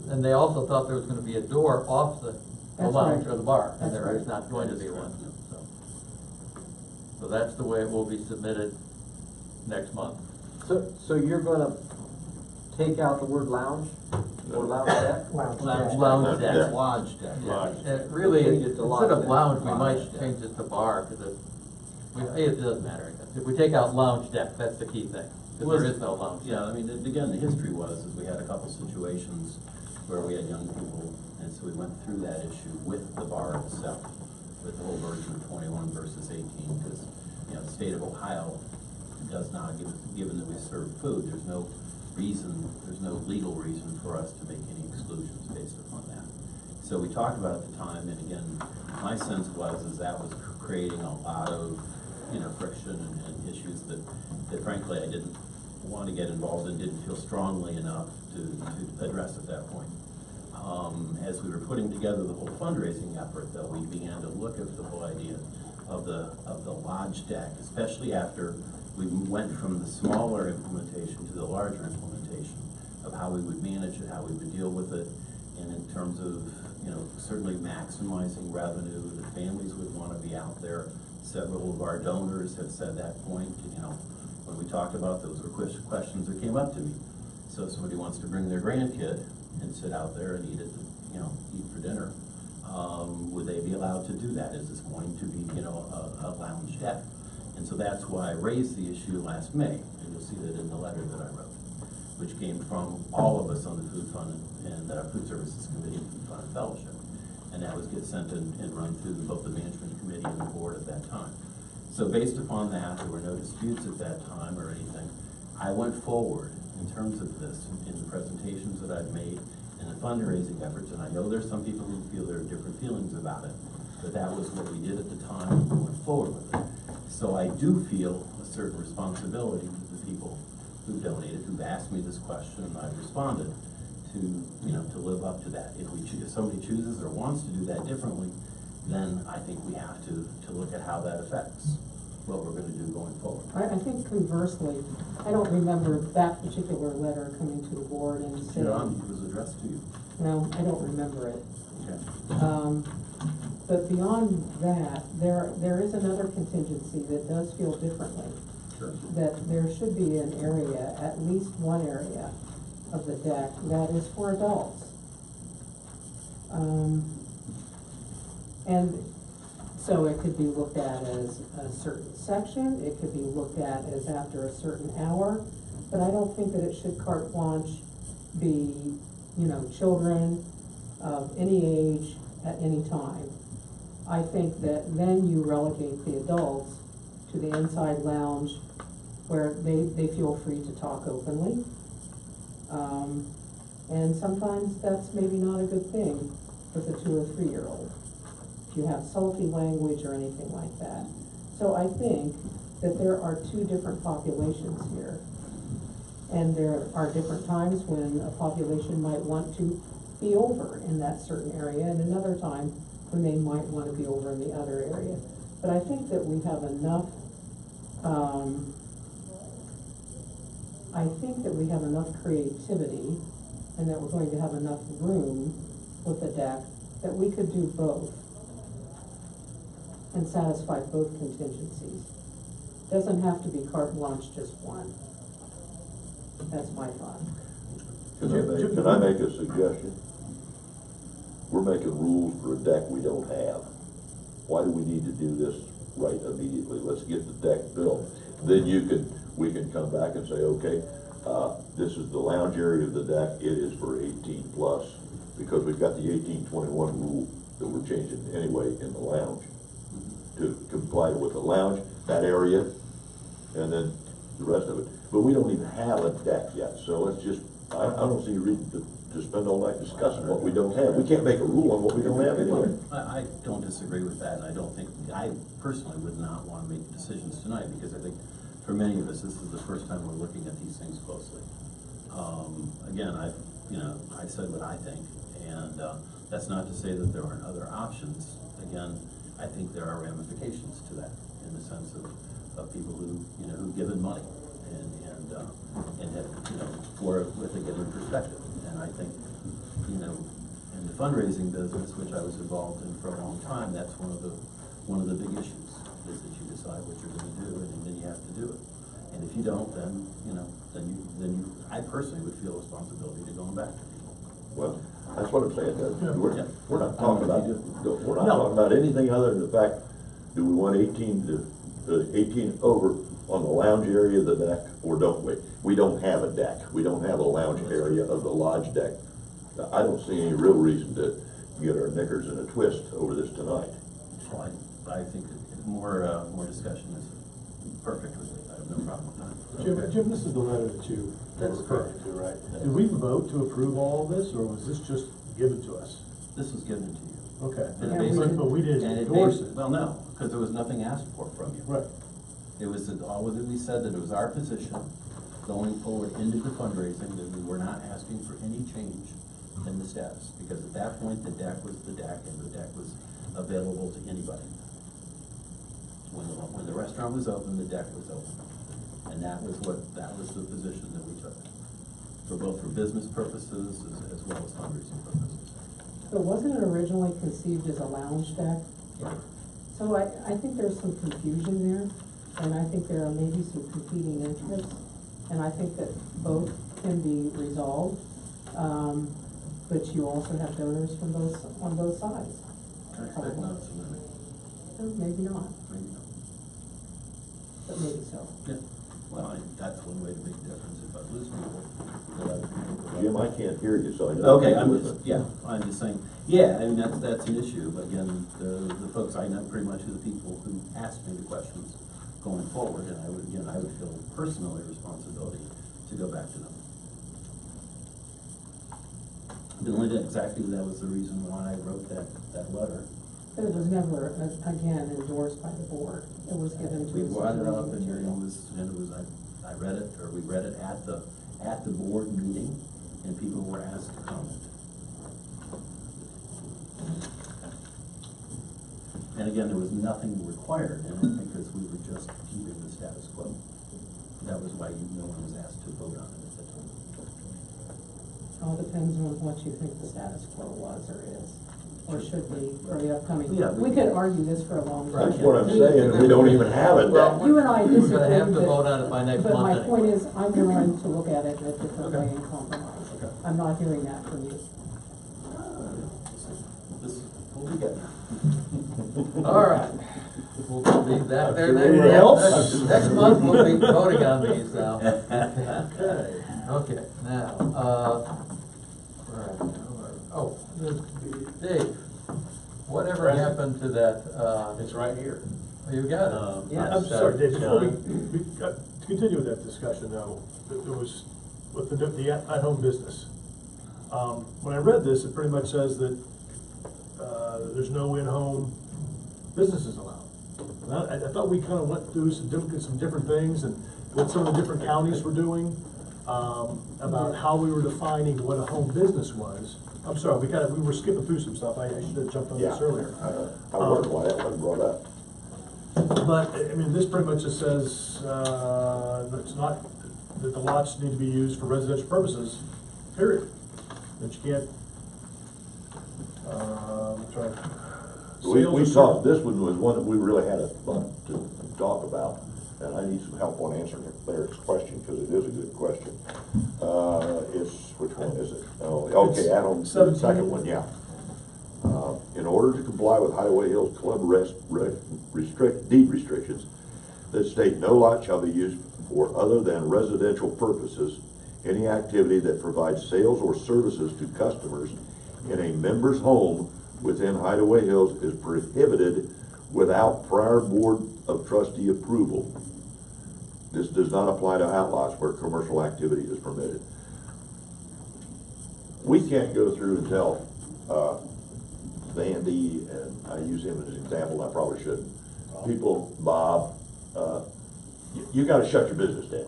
and they also thought there was gonna be a door off the That's lounge right. or the bar, and That's there is right. not going to be one, so. So that's the way it will be submitted next month. So you're gonna take out the word lounge or lounge deck? Lounge deck. deck. Lodge deck. And really, Change it to lodge instead of deck. lounge, we Lodge might deck. change it to bar, because it doesn't matter. If we take out lounge deck, that's the key thing, because there is no lounge deck. Yeah, I mean, again, the history was, is we had a couple situations where we had young people, and so we went through that issue with the bar itself, with the whole version of 21 versus 18, because, you know, the state of Ohio does not, given that we serve food, there's no legal reason for us to make any exclusions based upon that. So we talked about it at the time, and again, my sense was that was creating a lot of, you know, friction and issues that frankly I didn't want to get involved in, didn't feel strongly enough to address at that point. As we were putting together the whole fundraising effort, though, we began to look at the whole idea of the lodge deck, especially after we went from the smaller implementation to the larger implementation of how we would manage it, how we would deal with it, and in terms of, you know, certainly maximizing revenue. The families would want to be out there. Several of our donors have said that point. You know, when we talked about those were questions that came up to me. So if somebody wants to bring their grandkid and sit out there and eat for dinner, would they be allowed to do that? Is this going to be, you know, a lounge deck? And so that's why I raised the issue last May, and you'll see that in the letter that I wrote, which came from all of us on the Food Fund and Food Services Committee and Food Fund Fellowship. And that was sent and run through both the management committee and the board at that time. So based upon that, there were no disputes at that time or anything. I went forward in terms of this in the presentations that I've made and the fundraising efforts, and I know there's some people who feel there are different feelings about it, but that was what we did at the time and we went forward with it. So I do feel a certain responsibility to the people who donated, who've asked me this question, and I've responded to, you know, to live up to that. If somebody chooses or wants to do that differently, then I think we have to look at how that affects what we're going to do going forward. I think conversely, I don't remember that particular letter coming to the board and saying. John, it was addressed to you. No, I don't remember it. Okay. But beyond that, there is another contingency that does feel differently. Sure. That there should be an area, at least one area of the deck that is for adults. And so it could be looked at as a certain section, it could be looked at as after a certain hour, but I don't think that it should carte blanche be, you know, children of any age at any time. I think that then you relegate the adults to the inside lounge where they feel free to talk openly. And sometimes that's maybe not a good thing with a 2 or 3-year-old. If you have salty language or anything like that. So I think that there are 2 different populations here. And there are different times when a population might want to be over in that certain area, and another time when they might want to be over in the other area. But I think that we have enough, creativity, and that we're going to have enough room with the deck that we could do both and satisfy both contingencies. Doesn't have to be carte blanche, just one. That's my thought. Can I make a suggestion? We're making rules for a deck we don't have. Why do we need to do this right immediately? Let's get the deck built. Then we can come back and say, okay, this is the lounge area of the deck, it is for 18 plus, because we've got the 1821 rule that we're changing anyway in the lounge to comply with the lounge, that area, and then the rest of it. But we don't even have a deck yet, so let's just, I don't see a reason to spend all night discussing what we don't have. We can't make a rule on what we don't have anyway. I don't disagree with that, and I don't think, I personally would not want to make decisions tonight, because I think for many of us, this is the first time we're looking at these things closely. Again, I said what I think, and that's not to say that there aren't other options. Again, I think there are ramifications to that, in the sense of people who've given money and have, with a given perspective. And I think, in the fundraising business, which I was involved in for a long time, that's one of the big issues, is that you decide what you're going to do, and then you have to do it. And if you don't, then I personally would feel responsibility to going back to people. Well, that's what I'm saying. We're not talking about talking about anything other than the fact, do we want 18 over on the lounge area of the deck, or don't we? We don't have a deck. We don't have a lounge area of the lodge deck. I don't see any real reason to get our knickers in a twist over this tonight. Well, I think more discussion is perfect with me. I have no problem with that. Jim, this is the letter that you were referring to, right? Did we vote to approve all of this, or was this just given to us? This was given to you. Okay, But we didn't endorse it. Well, no, because there was nothing asked for from you. Right. It was all that we said, that it was our position going forward into the fundraising, that we were not asking for any change in the status, because at that point, the deck was the deck, and the deck was available to anybody. When the restaurant was open, the deck was open. And that was the position that we took, for business purposes as well as fundraising purposes. So wasn't it originally conceived as a lounge deck? Yeah. So I think there's some confusion there, and I think there are maybe some competing interests, and I think that both can be resolved, but you also have donors on both sides. I expect not so many. Maybe not, Maybe not. but maybe so. Yeah. Well, that's one way to make a difference. If I lose people, let other people go. Jim, I can't hear you, so I know. Okay, I'm just saying, yeah, I mean, that's an issue, but again, the folks, I know pretty much who the people who asked me the questions going forward, and I would feel personally responsibility to go back to them. Exactly, that was the reason why I wrote that letter. But it was never, again, endorsed by the board. It was given to us. We brought it up, and material. I read it, or we read it at the board meeting, and people were asked to comment. And again, there was nothing required in it, because we were just keeping the status quo. That was why no one was asked to vote on it at the time. All depends on what you think the status quo was or is, or should be for the upcoming. Yeah, we could argue this for a long time. That's what I'm saying, we don't even have it. Well, you and I disagree. We're gonna have to vote on it by next month. But my anyway. point is, I'm willing to look at it in a different way and compromise. Okay. I'm not hearing that from you. We'll be good. All right. We'll leave that there. Anything else? Next month we'll be voting on these now. Okay, now, Dave, whatever happened to that, It's right here. oh, you got it? Yes. I'm sorry, Dave, before to continue with that discussion though, there was, with the at-home business. When I read this, it pretty much says that, there's no in-home businesses allowed. And I thought we kind of went through some different things and what some of the different counties were doing, about how we were defining what a home business was. I'm sorry, we were skipping through some stuff. I should have jumped on this earlier. I wondered why that wasn't brought up. But, I mean, this pretty much just says, that it's not, that the lots need to be used for residential purposes, period. That you can't Sorry. We saw, this one was one that we really had a lot to talk about, and I need some help on answering Larry's question, because it is a good question. Which one is it? Oh, okay, add on to the second one, yeah. In order to comply with Hideaway Hills Club deed restrictions that state no lot shall be used for other than residential purposes, any activity that provides sales or services to customers in a member's home within Hideaway Hills is prohibited without prior Board of Trustee approval. This does not apply to outlots where commercial activity is permitted. We can't go through and tell Vandy, and I use him as an example, and I probably shouldn't. People, Bob, you gotta shut your business down.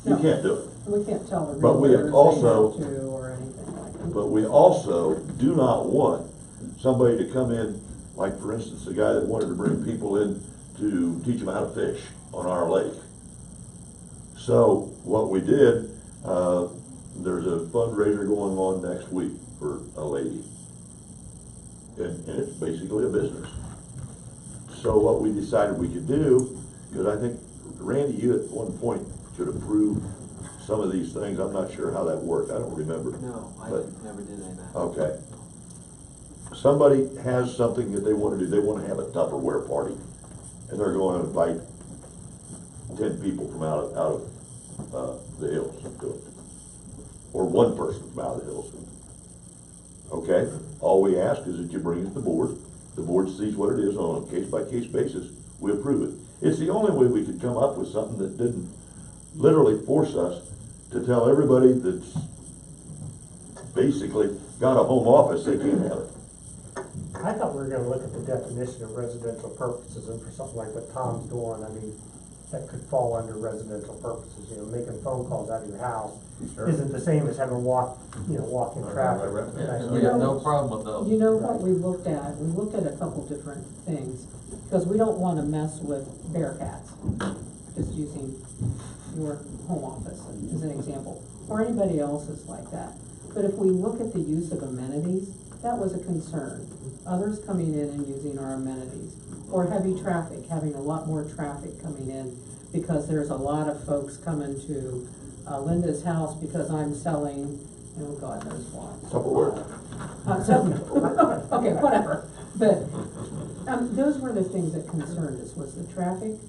You No. can't do it. We can't tell the But we realtors also- they have to or anything like that. But we also do not want somebody to come in, like for instance, the guy that wanted to bring people in to teach them how to fish on our lake. So what we did, there's a fundraiser going on next week for a lady. And it's basically a business. So what we decided we could do, because I think, Randy, you at one point should approve some of these things. I'm not sure how that worked. I don't remember. No, I But- never did any of that. Okay. Somebody has something that they want to do. They want to have a Tupperware party, and they're going to invite 10 people from out of the hills to it, or one person from out of the hills. Okay. All we ask is that you bring it to the board. The board sees what it is on a case-by-case basis. We approve it. It's the only way we could come up with something that didn't literally force us to tell everybody that's basically got a home office they can't have it. I thought we were gonna look at the definition of residential purposes, and for something like what Tom's doing, I mean, that could fall under residential purposes, you know, making phone calls out of your house isn't the same as having walking traffic. Yeah, we have no problem with those. You know what we looked at? We looked at a couple different things, because we don't wanna mess with Bearcats, just using your home office as an example, or anybody else's like that. But if we look at the use of amenities, that was a concern. Others coming in and using our amenities, or heavy traffic, having a lot more traffic coming in, because there's a lot of folks coming to Linda's house because I'm selling, oh God knows what. Tupperware. Okay, whatever. But those were the things that concerned us, was the traffic,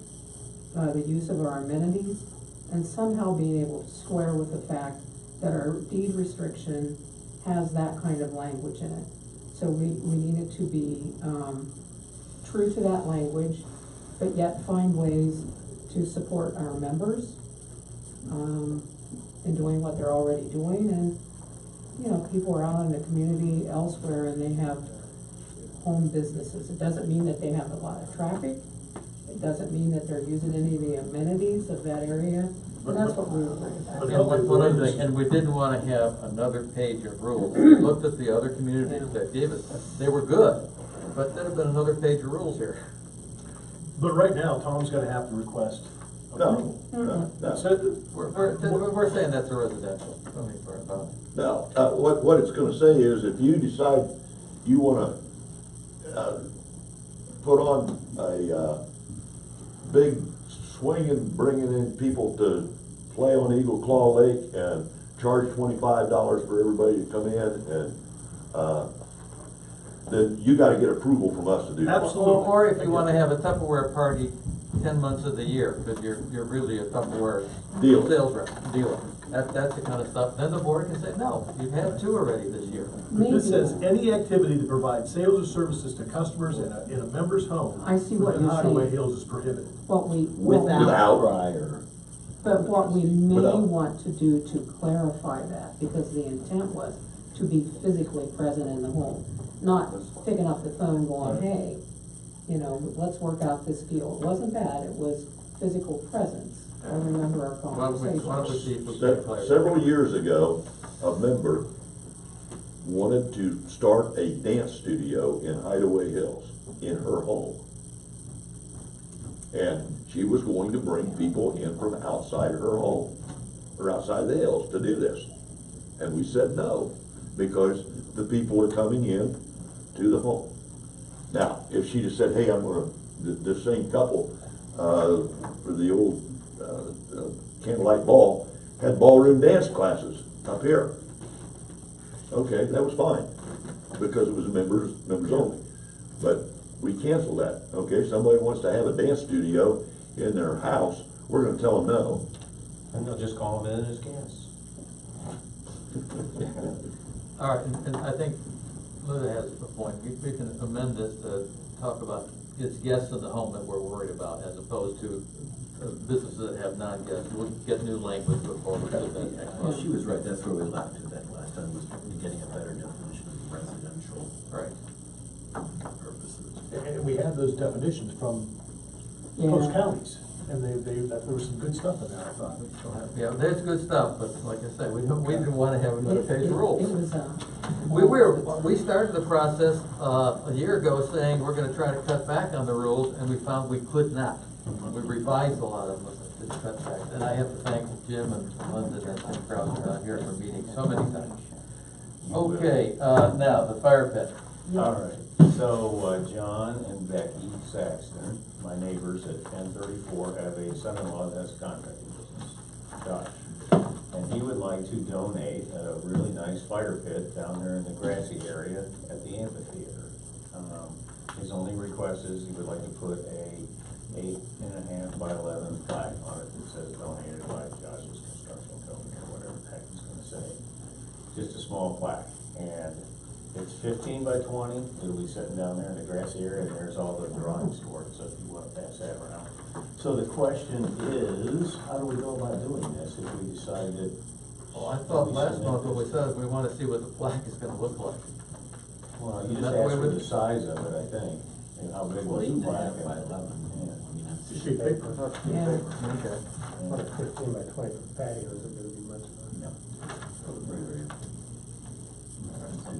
the use of our amenities, and somehow being able to square with the fact that our deed restriction has that kind of language in it. So we needed to be true to that language, but yet find ways to support our members in doing what they're already doing. And, you know, people are out in the community elsewhere and they have home businesses. It doesn't mean that they have a lot of traffic. It doesn't mean that they're using any of the amenities of that area. And that's what we were worried about. Yeah, one other thing, and we didn't want to have another page of rules. We looked at the other communities that gave us, they were good, but there'd have been another page of rules here. But right now, Tom's gonna have to request approval. No. We're saying that's a residential. Don't be worried about it. No, what it's gonna say is, if you decide you wanna, put on a, big swinging, bringing in people to play on Eagle Claw Lake and charge $25 for everybody to come in, and, then you gotta get approval from us to do that. Absolutely. Or if you want to have a Tupperware party 10 months of the year, because you're really a Tupperware Dealer. sales rep, dealer. That's the kind of stuff, then the board can say, no, you've had 2 already this year. This says any activity to provide sales or services to customers in a member's home. I see what within you're Hideaway saying. Hills is prohibited. What we, Without. but what we may Without. want to do to clarify that, because the intent was to be physically present in the home, not picking up the phone going, hey, you know, let's work out this deal. It wasn't bad, it was physical presence. I remember our Why don't we conversation. see if we can clarify? Several years ago, a member wanted to start a dance studio in Hideaway Hills, in her home. And she was going to bring people in from outside her home, or outside the hills, to do this. And we said no, because the people are coming in to the home. Now, if she'd have said, hey, I'm gonna, the same couple, for the old, candlelight ball, had ballroom dance classes up here. Okay, that was fine, because it was members only. But we canceled that, okay? Somebody wants to have a dance studio in their house, we're gonna tell them no. And they'll just call them in as guests. All right, and I think Linda has a point. We can amend this to talk about it's guests in the home that we're worried about, as opposed to businesses that have non-guests. We'll get new language before we do that. Well, she was right, that's where we left it that last time, was getting a better definition of residential. Right. Purposes. And we have those definitions from most counties, and there was some good stuff in there, I thought. Yeah, there's good stuff, but like I said, we didn't want to have another page of rules. It was, We started the process, a year ago saying we're gonna try to cut back on the rules, and we found we could not. We revised a lot of them to cut back, and I have to thank Jim and London and Tim Krause down here for meeting so many times. Okay, now, the fire pit. All right, so John and Becky Saxton, my neighbors at 1034, have a son-in-law that's a contracting business, Josh. And he would like to donate a really nice fire pit down there in the grassy area at the amphitheater. His only request is he would like to put a 8.5 by 11 plaque on it that says donated by Josh's Construction Company, or whatever the heck he's gonna say. Just a small plaque, and it's 15 by 20, it'll be sitting down there in the grassy area, and there's all the drawings for it, so if you want to pass that around. So the question is, how do we go about doing this if we decided? Well, I thought last month what we said is we want to see what the plaque is gonna look like. Well, you Is just that the way asked for we- the size of it, I think, and how big was the plaque. 8.5 by 11. Yeah. I mean, that's. Sheet paper. yeah. Okay. What a 15 by 20 for patios isn't gonna be much of a.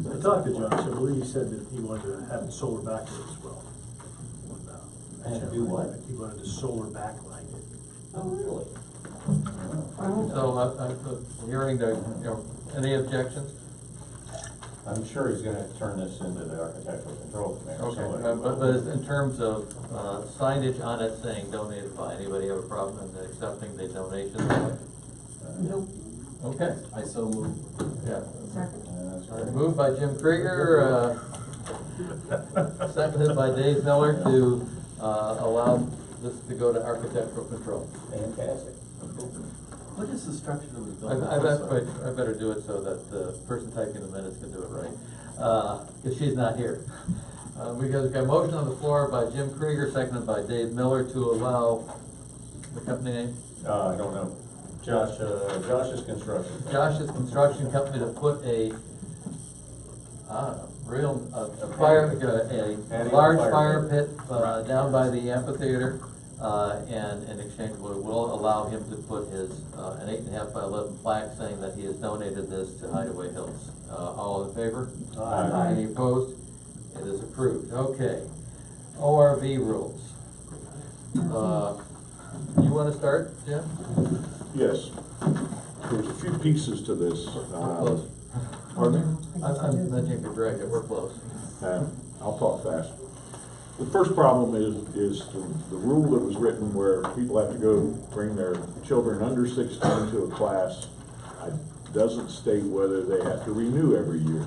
I talked to Josh, I believe he said that he wanted to have it solar backlit as well. And do what? He wanted to solar backlight it. Oh, really? So, hearing the, any objections? I'm sure he's gonna turn this into the architectural control committee. Okay, but in terms of signage on it saying donated by, anybody have a problem in accepting the donation? Nope. Okay. I so move. Yeah. Second. That's right. Moved by Jim Krieger, seconded by Dave Miller to allow this to go to architectural control. Fantastic. What is the structure that was built? I better do it so that the person typing the minutes can do it right, because she's not here. We've got a motion on the floor by Jim Krieger, seconded by Dave Miller to allow the company name? I don't know. Josh's Construction. Josh's Construction Company to put a large fire pit down by the amphitheater, and in exchange we will allow him to put his an 8.5 by 11 plaque saying that he has donated this to Hideaway Hills. All in favor? Aye. Any opposed? It is approved. Okay. ORV rules. You want to start, Jim? Yes. There's a few pieces to this. Close. Pardon me? I'm mentioning for Greg that we're close. I'll talk fast. The first problem is the rule that was written where people have to go bring their children under 16 to a class. Doesn't state whether they have to renew every year.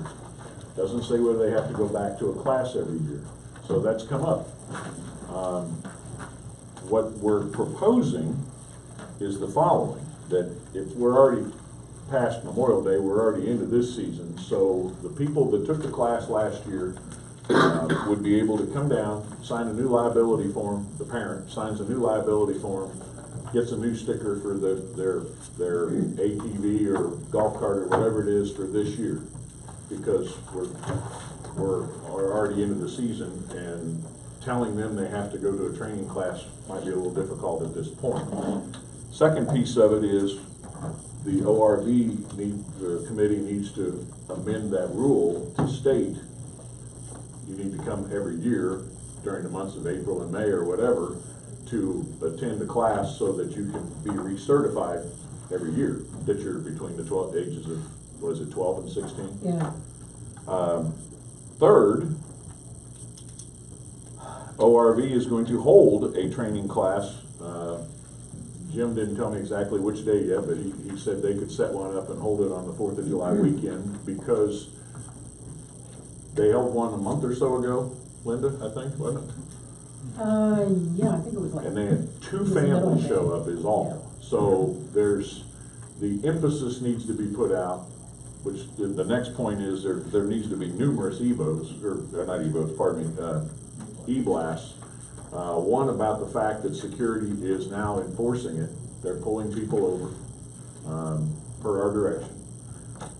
Doesn't say whether they have to go back to a class every year. So that's come up. What we're proposing is the following, that if we're already past Memorial Day, we're already into this season, so the people that took the class last year would be able to come down, sign a new liability form, the parent signs a new liability form, gets a new sticker for their ATV or golf cart or whatever it is for this year, because we're already into the season, and telling them they have to go to a training class might be a little difficult at this point. Second piece of it is the the committee needs to amend that rule to state you need to come every year during the months of April and May or whatever to attend the class so that you can be recertified every year, that you're between the 12 ages of, was it 12 and 16? Yeah. Third, ORV is going to hold a training class. Jim didn't tell me exactly which day yet, but he said they could set one up and hold it on the 4th of July weekend, because they held one a month or so ago, Linda, I think, wasn't it? Yeah, I think it was like. And they had 2 it was the middle families of show May. up is all. So the emphasis needs to be put out, which the next point is there needs to be numerous EVOs, or not EVOs, pardon me, e-blasts. One about the fact that security is now enforcing it. They're pulling people over per our direction.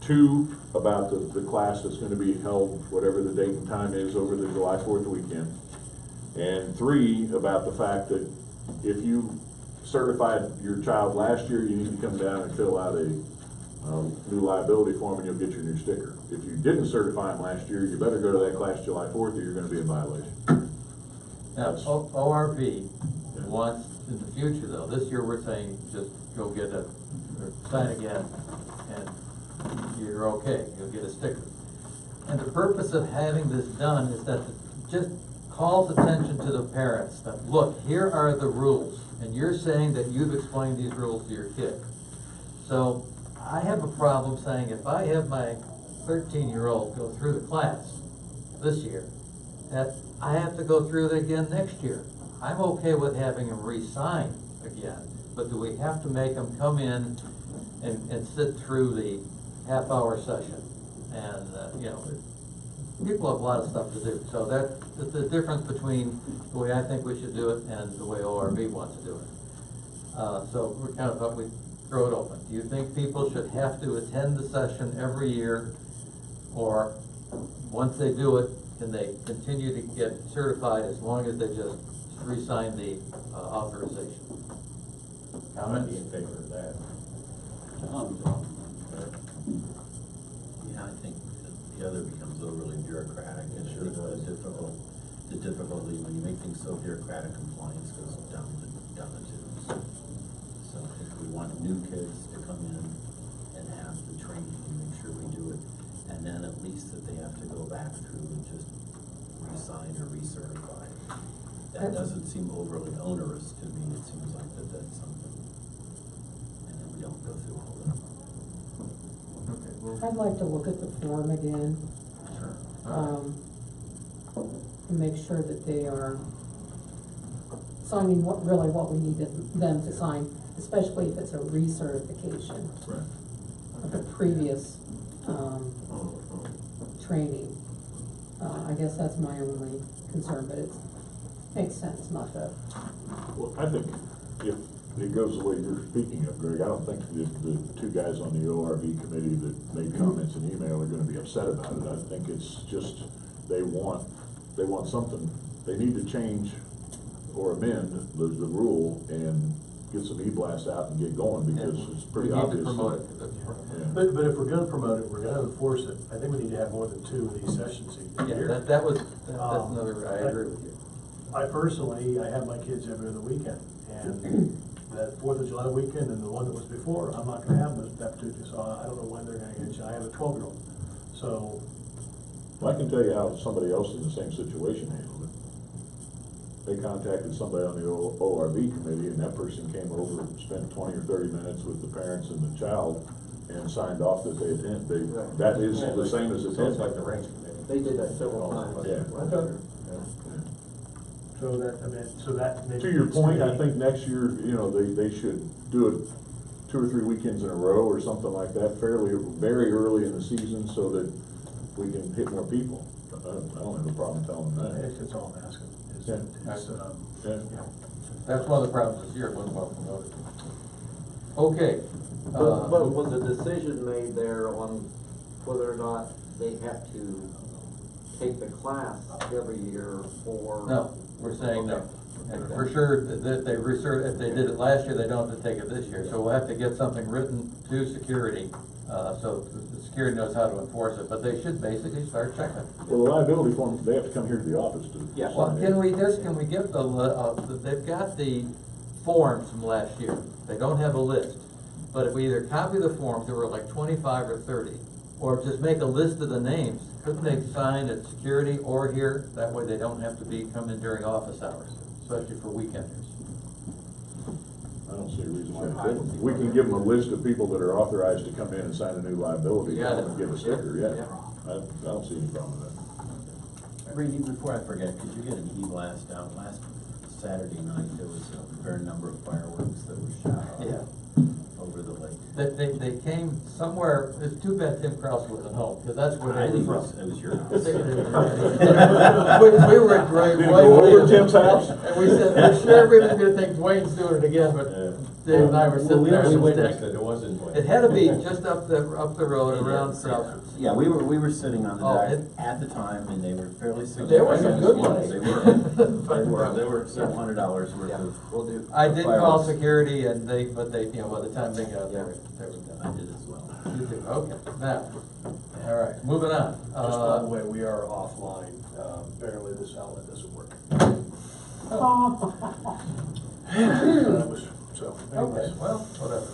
2, about the class that's going to be held, whatever the date and time is, over the July 4th weekend. And 3, about the fact that if you certified your child last year, you need to come down and fill out a new liability form, and you'll get your new sticker. If you didn't certify them last year, you better go to that class July 4th, or you're going to be in violation. Now, ORV wants, in the future though, this year we're saying just go get or sign again, and you're okay, you'll get a sticker. And the purpose of having this done is that it just calls attention to the parents that, look, here are the rules, and you're saying that you've explained these rules to your kid. So I have a problem saying if I have my 13-year-old go through the class this year, that I have to go through it again next year. I'm okay with having them re-sign again, but do we have to make them come in and sit through the half-hour session? And, you know, people have a lot of stuff to do. So that's the difference between the way I think we should do it and the way ORV wants to do it. So we're kind of up, we throw it open. Do you think people should have to attend the session every year, or once they do it, can they continue to get certified as long as they just re-sign the authorization? I'd be in favor of that. Yeah, I think the other becomes overly bureaucratic, and I think the difficulty when you make things so bureaucratic, compliance goes down the tubes. So if we want new kids to come in and have the training and make sure we do it, and then at least that they have to go back through and just re-sign or recertify. That doesn't seem overly onerous to me. It seems like that's something, and then we don't go through all of it. Okay, well, I'd like to look at the form again. Sure. And make sure that they are signing what we need them to sign, especially if it's a recertification of the previous training. I guess that's my only concern, but it makes sense not to. Well, I think if it goes the way you're speaking of, Greg, I don't think the 2 guys on the ORV committee that made comments in email are going to be upset about it. I think it's just they want something. They need to change or amend the rule and get some e-blasts out and get going, because it's pretty obvious. We need to promote it. Yeah. But if we're gonna promote it, we're gonna enforce it, I think we need to have more than 2 of these sessions a year. Yeah, that's another, I agree with you. I personally, I have my kids every other weekend, and that 4th of July weekend and the one that was before, I'm not gonna have that particular, so I don't know when they're gonna get you. I have a 12-year-old, so. Well, I can tell you how somebody else in the same situation handled it. They contacted somebody on the ORV committee, and that person came over and spent 20 or 30 minutes with the parents and the child and signed off that they attend. That is the same as attending. Sounds like the range committee. They did that several times. Yeah. So that maybe. To your needs to point, be- I think next year, they should do it 2 or 3 weekends in a row or something like that, very early in the season, so that we can hit more people. I don't have a problem telling them that. That's all I'm asking. Yeah. That's one of the problems this year, it wasn't well promoted. Okay. But was a decision made there on whether or not they have to take the class every year for? No, we're saying no. And for sure, that if they did it last year, they don't have to take it this year. So we'll have to get something written to security, so the security knows how to enforce it, but they should basically start checking. Well, the liability form, they have to come here to the office to. Yeah. Well, can we get they've got the forms from last year. They don't have a list. But if we either copy the forms, there were like 25 or 30, Or just make a list of the names. Couldn't they sign at security or here? That way they don't have to come in during office hours, especially for weekenders. I don't see a reason why we couldn't. We can give them a list of people that are authorized to come in and sign a new liability. Yeah. And give a sticker, yeah. I don't see any problem with that. Randy, before I forget, could you get an e-blast out? Last Saturday night, there was a fair number of fireworks that were shot off over the lake. They came somewhere, it's too bad Tim Krause wasn't home, because that's where I they think were it from. was your house. We were at Dwayne. You go over Tim's house? And we said, we're sure everybody's gonna think Dwayne's doing it again, but Dave and I were sitting there. We and witnessed it, it wasn't. It had to be just up the road around Krause. Yeah, we were sitting on the Oh, deck at the time, and they were fairly significant. There were some good ones. They were several $100s worth of. We'll do. I did call fireworks. security and but they, by the time they got there, they were I done. did as well. You did, okay, now, all right, moving on. Just by the way, we are offline. Apparently this outlet doesn't work. Okay, well, whatever.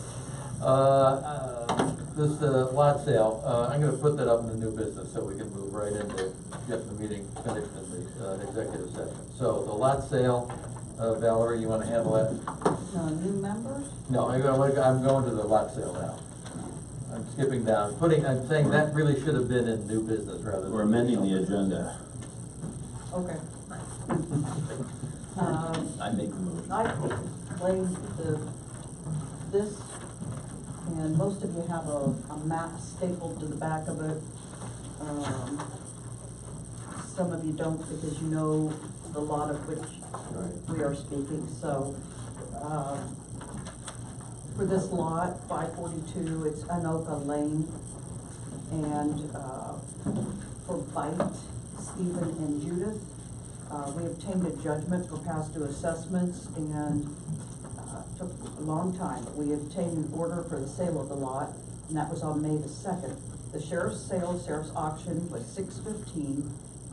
This lot sale, I'm gonna put that up in the new business so we can move right into getting the meeting finished in the executive session. So the lot sale, Valerie, you wanna handle that? New members? No, I'm going to the lot sale now. I'm skipping down, I'm saying that really should have been in new business rather than. We're amending the agenda. Okay. I make the motion. I explained this, and most of you have a map stapled to the back of it. Some of you don't because you know the lot of which we are speaking, so, for this lot, 542, it's Anoka Lane, and, for Bite, Stephen and Judith, we obtained a judgment for past due assessments, and took a long time, but we obtained an order for the sale of the lot, and that was on May the 2nd. The sheriff's auction was $615.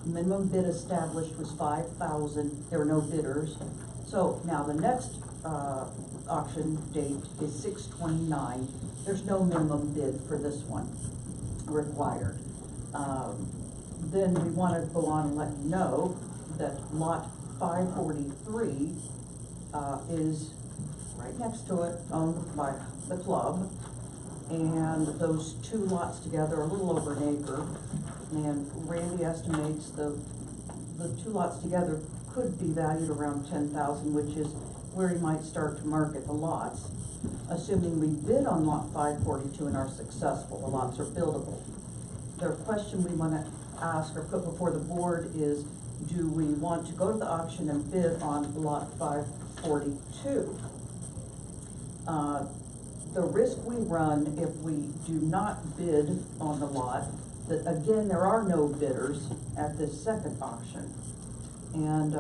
Minimum bid established was $5,000. There were no bidders. So now the next auction date is $629. There's no minimum bid for this one required. Then we want to go on and let you know that lot 543 is right next to it, owned by the club. And those two lots together are a little over an acre. And Randy estimates the two lots together could be valued around $10,000, which is where he might start to market the lots. Assuming we bid on lot 542 and are successful, the lots are buildable. The question we want to ask or put before the board is, do we want to go to the auction and bid on lot 542? The risk we run if we do not bid on the lot, that again, there are no bidders at this second auction. And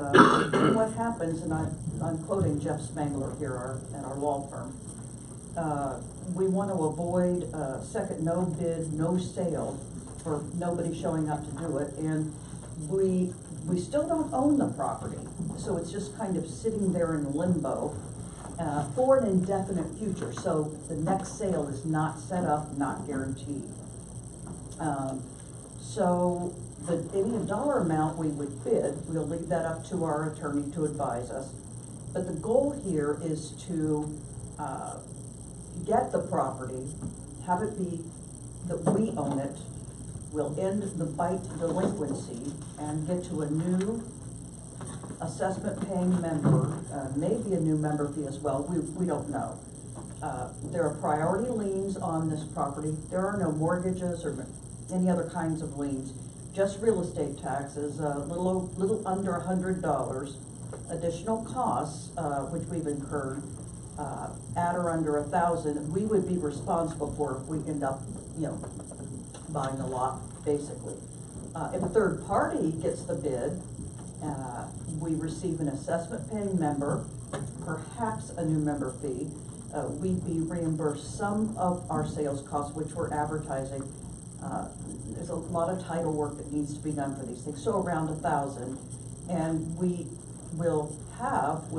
what happens, and I'm quoting Jeff Spangler here at our law firm, we want to avoid a second no bid, no sale for nobody showing up to do it. And we still don't own the property, so it's just kind of sitting there in limbo for an indefinite future. So the next sale is not set up, not guaranteed. So any dollar amount we would bid, we'll leave that up to our attorney to advise us. But the goal here is to get the property, have it be that we own it. We'll end the Bite delinquency and get to a new assessment paying member, maybe a new member fee as well, we don't know. There are priority liens on this property. There are no mortgages or any other kinds of liens, just real estate taxes, little under $100. Additional costs, which we've incurred, at or under $1,000, we would be responsible for if we end up, buying the lot, basically. If a third party gets the bid, we receive an assessment paying member, perhaps a new member fee. We'd be reimbursed some of our sales costs, which we're advertising. There's a lot of title work that needs to be done for these things, so around $1,000. And we'll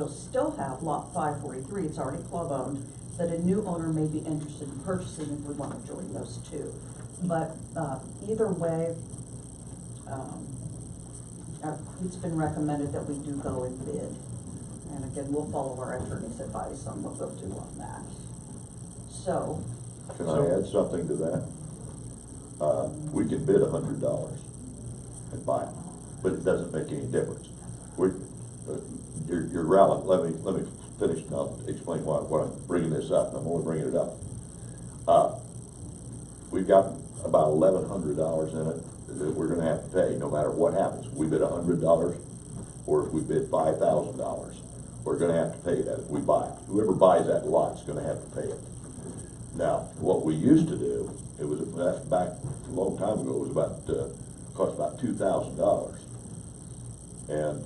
still have lot 543, it's already club owned, that a new owner may be interested in purchasing if we want to join those two. But, either way, it's been recommended that we do go and bid. And again, we'll follow our attorney's advice on what they'll do on that. So. Can I add something to that? We can bid $100 and buy it, but it doesn't make any difference. You're relevant. Let me finish and I'll explain why I'm bringing this up. I'm only bringing it up. We've got about $1,100 in it that we're gonna have to pay no matter what happens. We bid $100 or if we bid $5,000, we're gonna have to pay that if we buy it. Whoever buys that lot's gonna have to pay it. Now, what we used to do, that's back a long time ago, it was cost about $2,000. And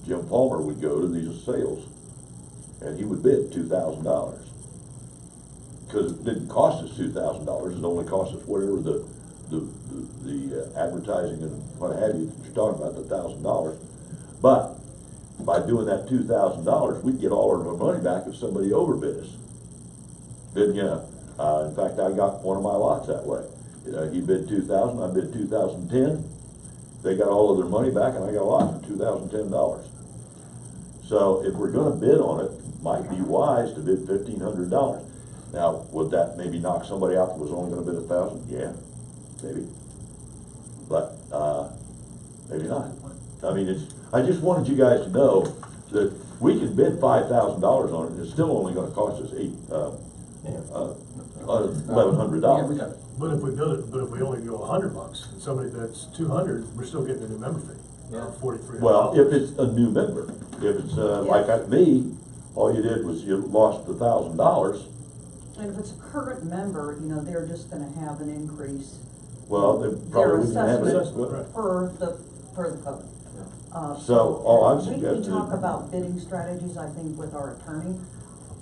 Jim Palmer would go to these sales and he would bid $2,000. Because it didn't cost us $2,000, it only cost us whatever the advertising and what have you that you're talking about, the $1,000. But by doing that $2,000, we'd get all of our money back if somebody overbid us. Didn't you? In fact, I got one of my lots that way. He bid $2,000, I bid $2,010. They got all of their money back, and I got a lot for $2,010. So if we're going to bid on it, it might be wise to bid $1,500. Now, would that maybe knock somebody out that was only going to bid $1,000? Yeah, maybe. But maybe not. I mean, I just wanted you guys to know that we can bid $5,000 on it, and it's still only going to cost us $1,100. But if we only go $100, and somebody that's 200, we're still getting a new member fee. Yeah. $4,300. Well, if it's a new member, if it's like me, all you did was you lost $1,000. And if it's a current member, you know, they're just gonna have an increase. Well, they probably wouldn't have it. Per the code. So, all I'm We suggesting. can talk about bidding strategies, I think, with our attorney.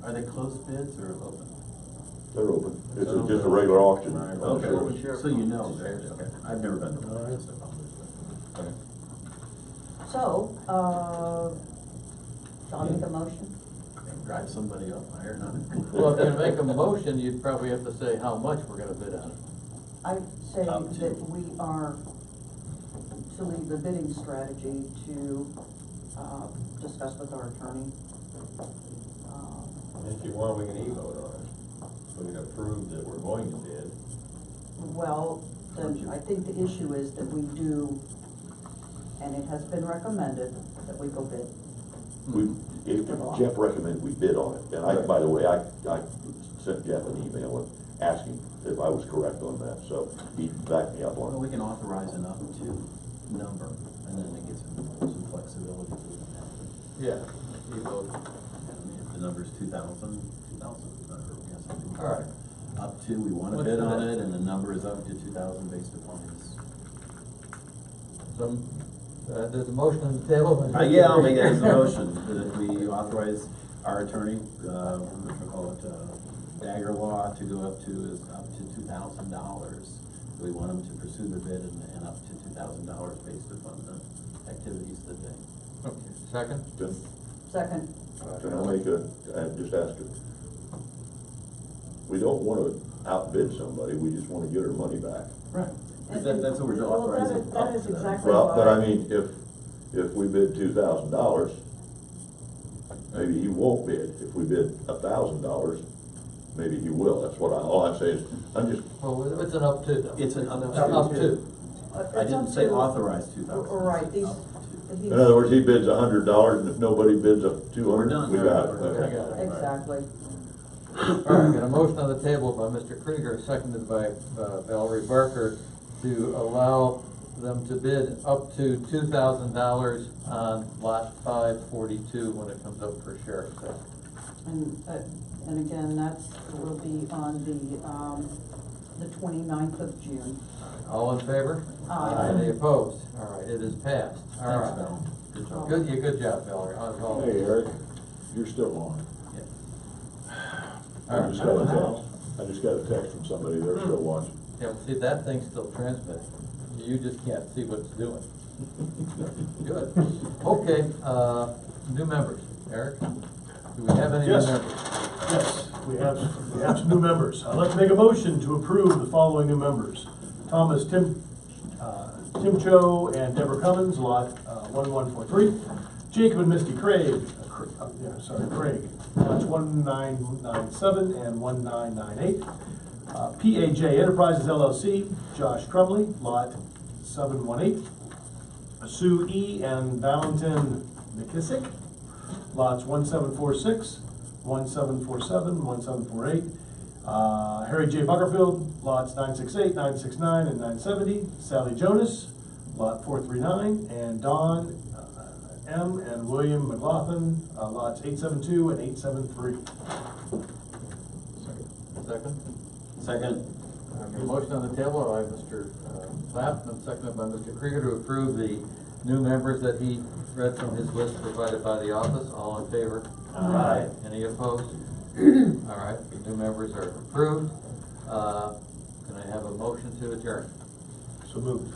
Are they closed bids or open? They're open. It's just a regular auction. Okay, so you know, okay. I've never been to one. Okay. So, shall I make a motion? Drive somebody up higher, not. Well, if you're gonna make a motion, you'd probably have to say how much we're gonna bid on it. I say Up to. that we are to leave the bidding strategy to, discuss with our attorney. If you want, we can e-vote on it. We can approve that we're going to bid. Well, then I think the issue is that we do, and it has been recommended that we go bid. Jeff recommended we bid on it, and by the way, I sent Jeff an email asking if I was correct on that, so he backed me up on it. Well, we can authorize an up to number, and then it gives some flexibility to it. Yeah. You vote. I mean, if the number's 2,000, or something. All right. Up to, we want to What's bid the on next? it, and the number is up to 2,000 based upon his. There's a motion on the table. Yeah, I'll make that as a motion, that we authorize our attorney, what we call it, Dagger Law, to go up to $2,000. We want them to pursue their bid and up to $2,000 based upon the activities of the day. Okay, second? Second. Can I just ask it? We don't want to outbid somebody, we just want to get our money back. Right. That's what we're authorizing. That is exactly Well, why. but I mean, if we bid $2,000, maybe he won't bid. If we bid $1,000, maybe he will. That's what all I'm saying is, I'm just. Well, it's an up to though. It's an up to. Up to. I didn't say authorize 2,000. Right, these. In other words, he bids $100, and if nobody bids up We're $200, done. we got it. Okay. Got it. Exactly. All right, got a motion on the table by Mr. Krieger, seconded by Valerie Barker, to allow them to bid up to $2,000 on lot 542 when it comes up for sheriff's sale. And again, will be on the 29th of June. All in favor? Aye. Any opposed? All right, it is passed. All Thanks, right. Val. Good job. Good job, Valerie. As always. Hey, Eric, you're still on. All I right. just got a text from somebody, they're still watching. Yeah, see, that thing's still transmitting. You just can't see what it's doing. Good. Okay, new members. Eric? Do we have any Yes. members? Yes, we have some new members. I'd like to make a motion to approve the following new members. Tim Cho and Deborah Cummins, lot 1143. Jacob and Misty Craig, Craig, lots 1997 and 1998. PAJ Enterprises LLC, Josh Crumley, lot 718. Sue E. and Valentin McKissick, lots 1746, 1747, 1748. Harry J. Buckerfield, lots 968, 969, and 970. Sally Jonas, lot 439, and Don M. and William McLaughlin, lots 872 and 873. Second? Second. A motion on the table by Mr. Clapp and seconded by Mr. Krieger to approve the new members that he read from his list provided by the office. All in favor? Aye. Any opposed? All right, the new members are approved. Can I have a motion to adjourn? So moved.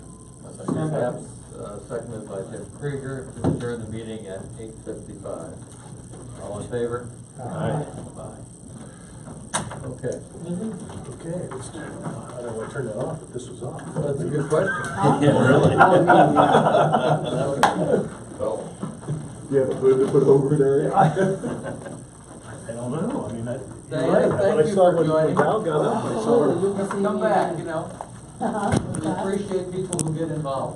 Seconded by Tim Krieger to adjourn the meeting at 8:55. All in favor? Aye. Aye. Okay. Okay, I don't want to turn that off, but this was off. That's a good question. Yeah, really. You have a hood to put over there? I don't know, I mean, Diana, you're right. thank When I you saw for when joining. Val got up, I saw her. Come back, you know. We appreciate people who get involved.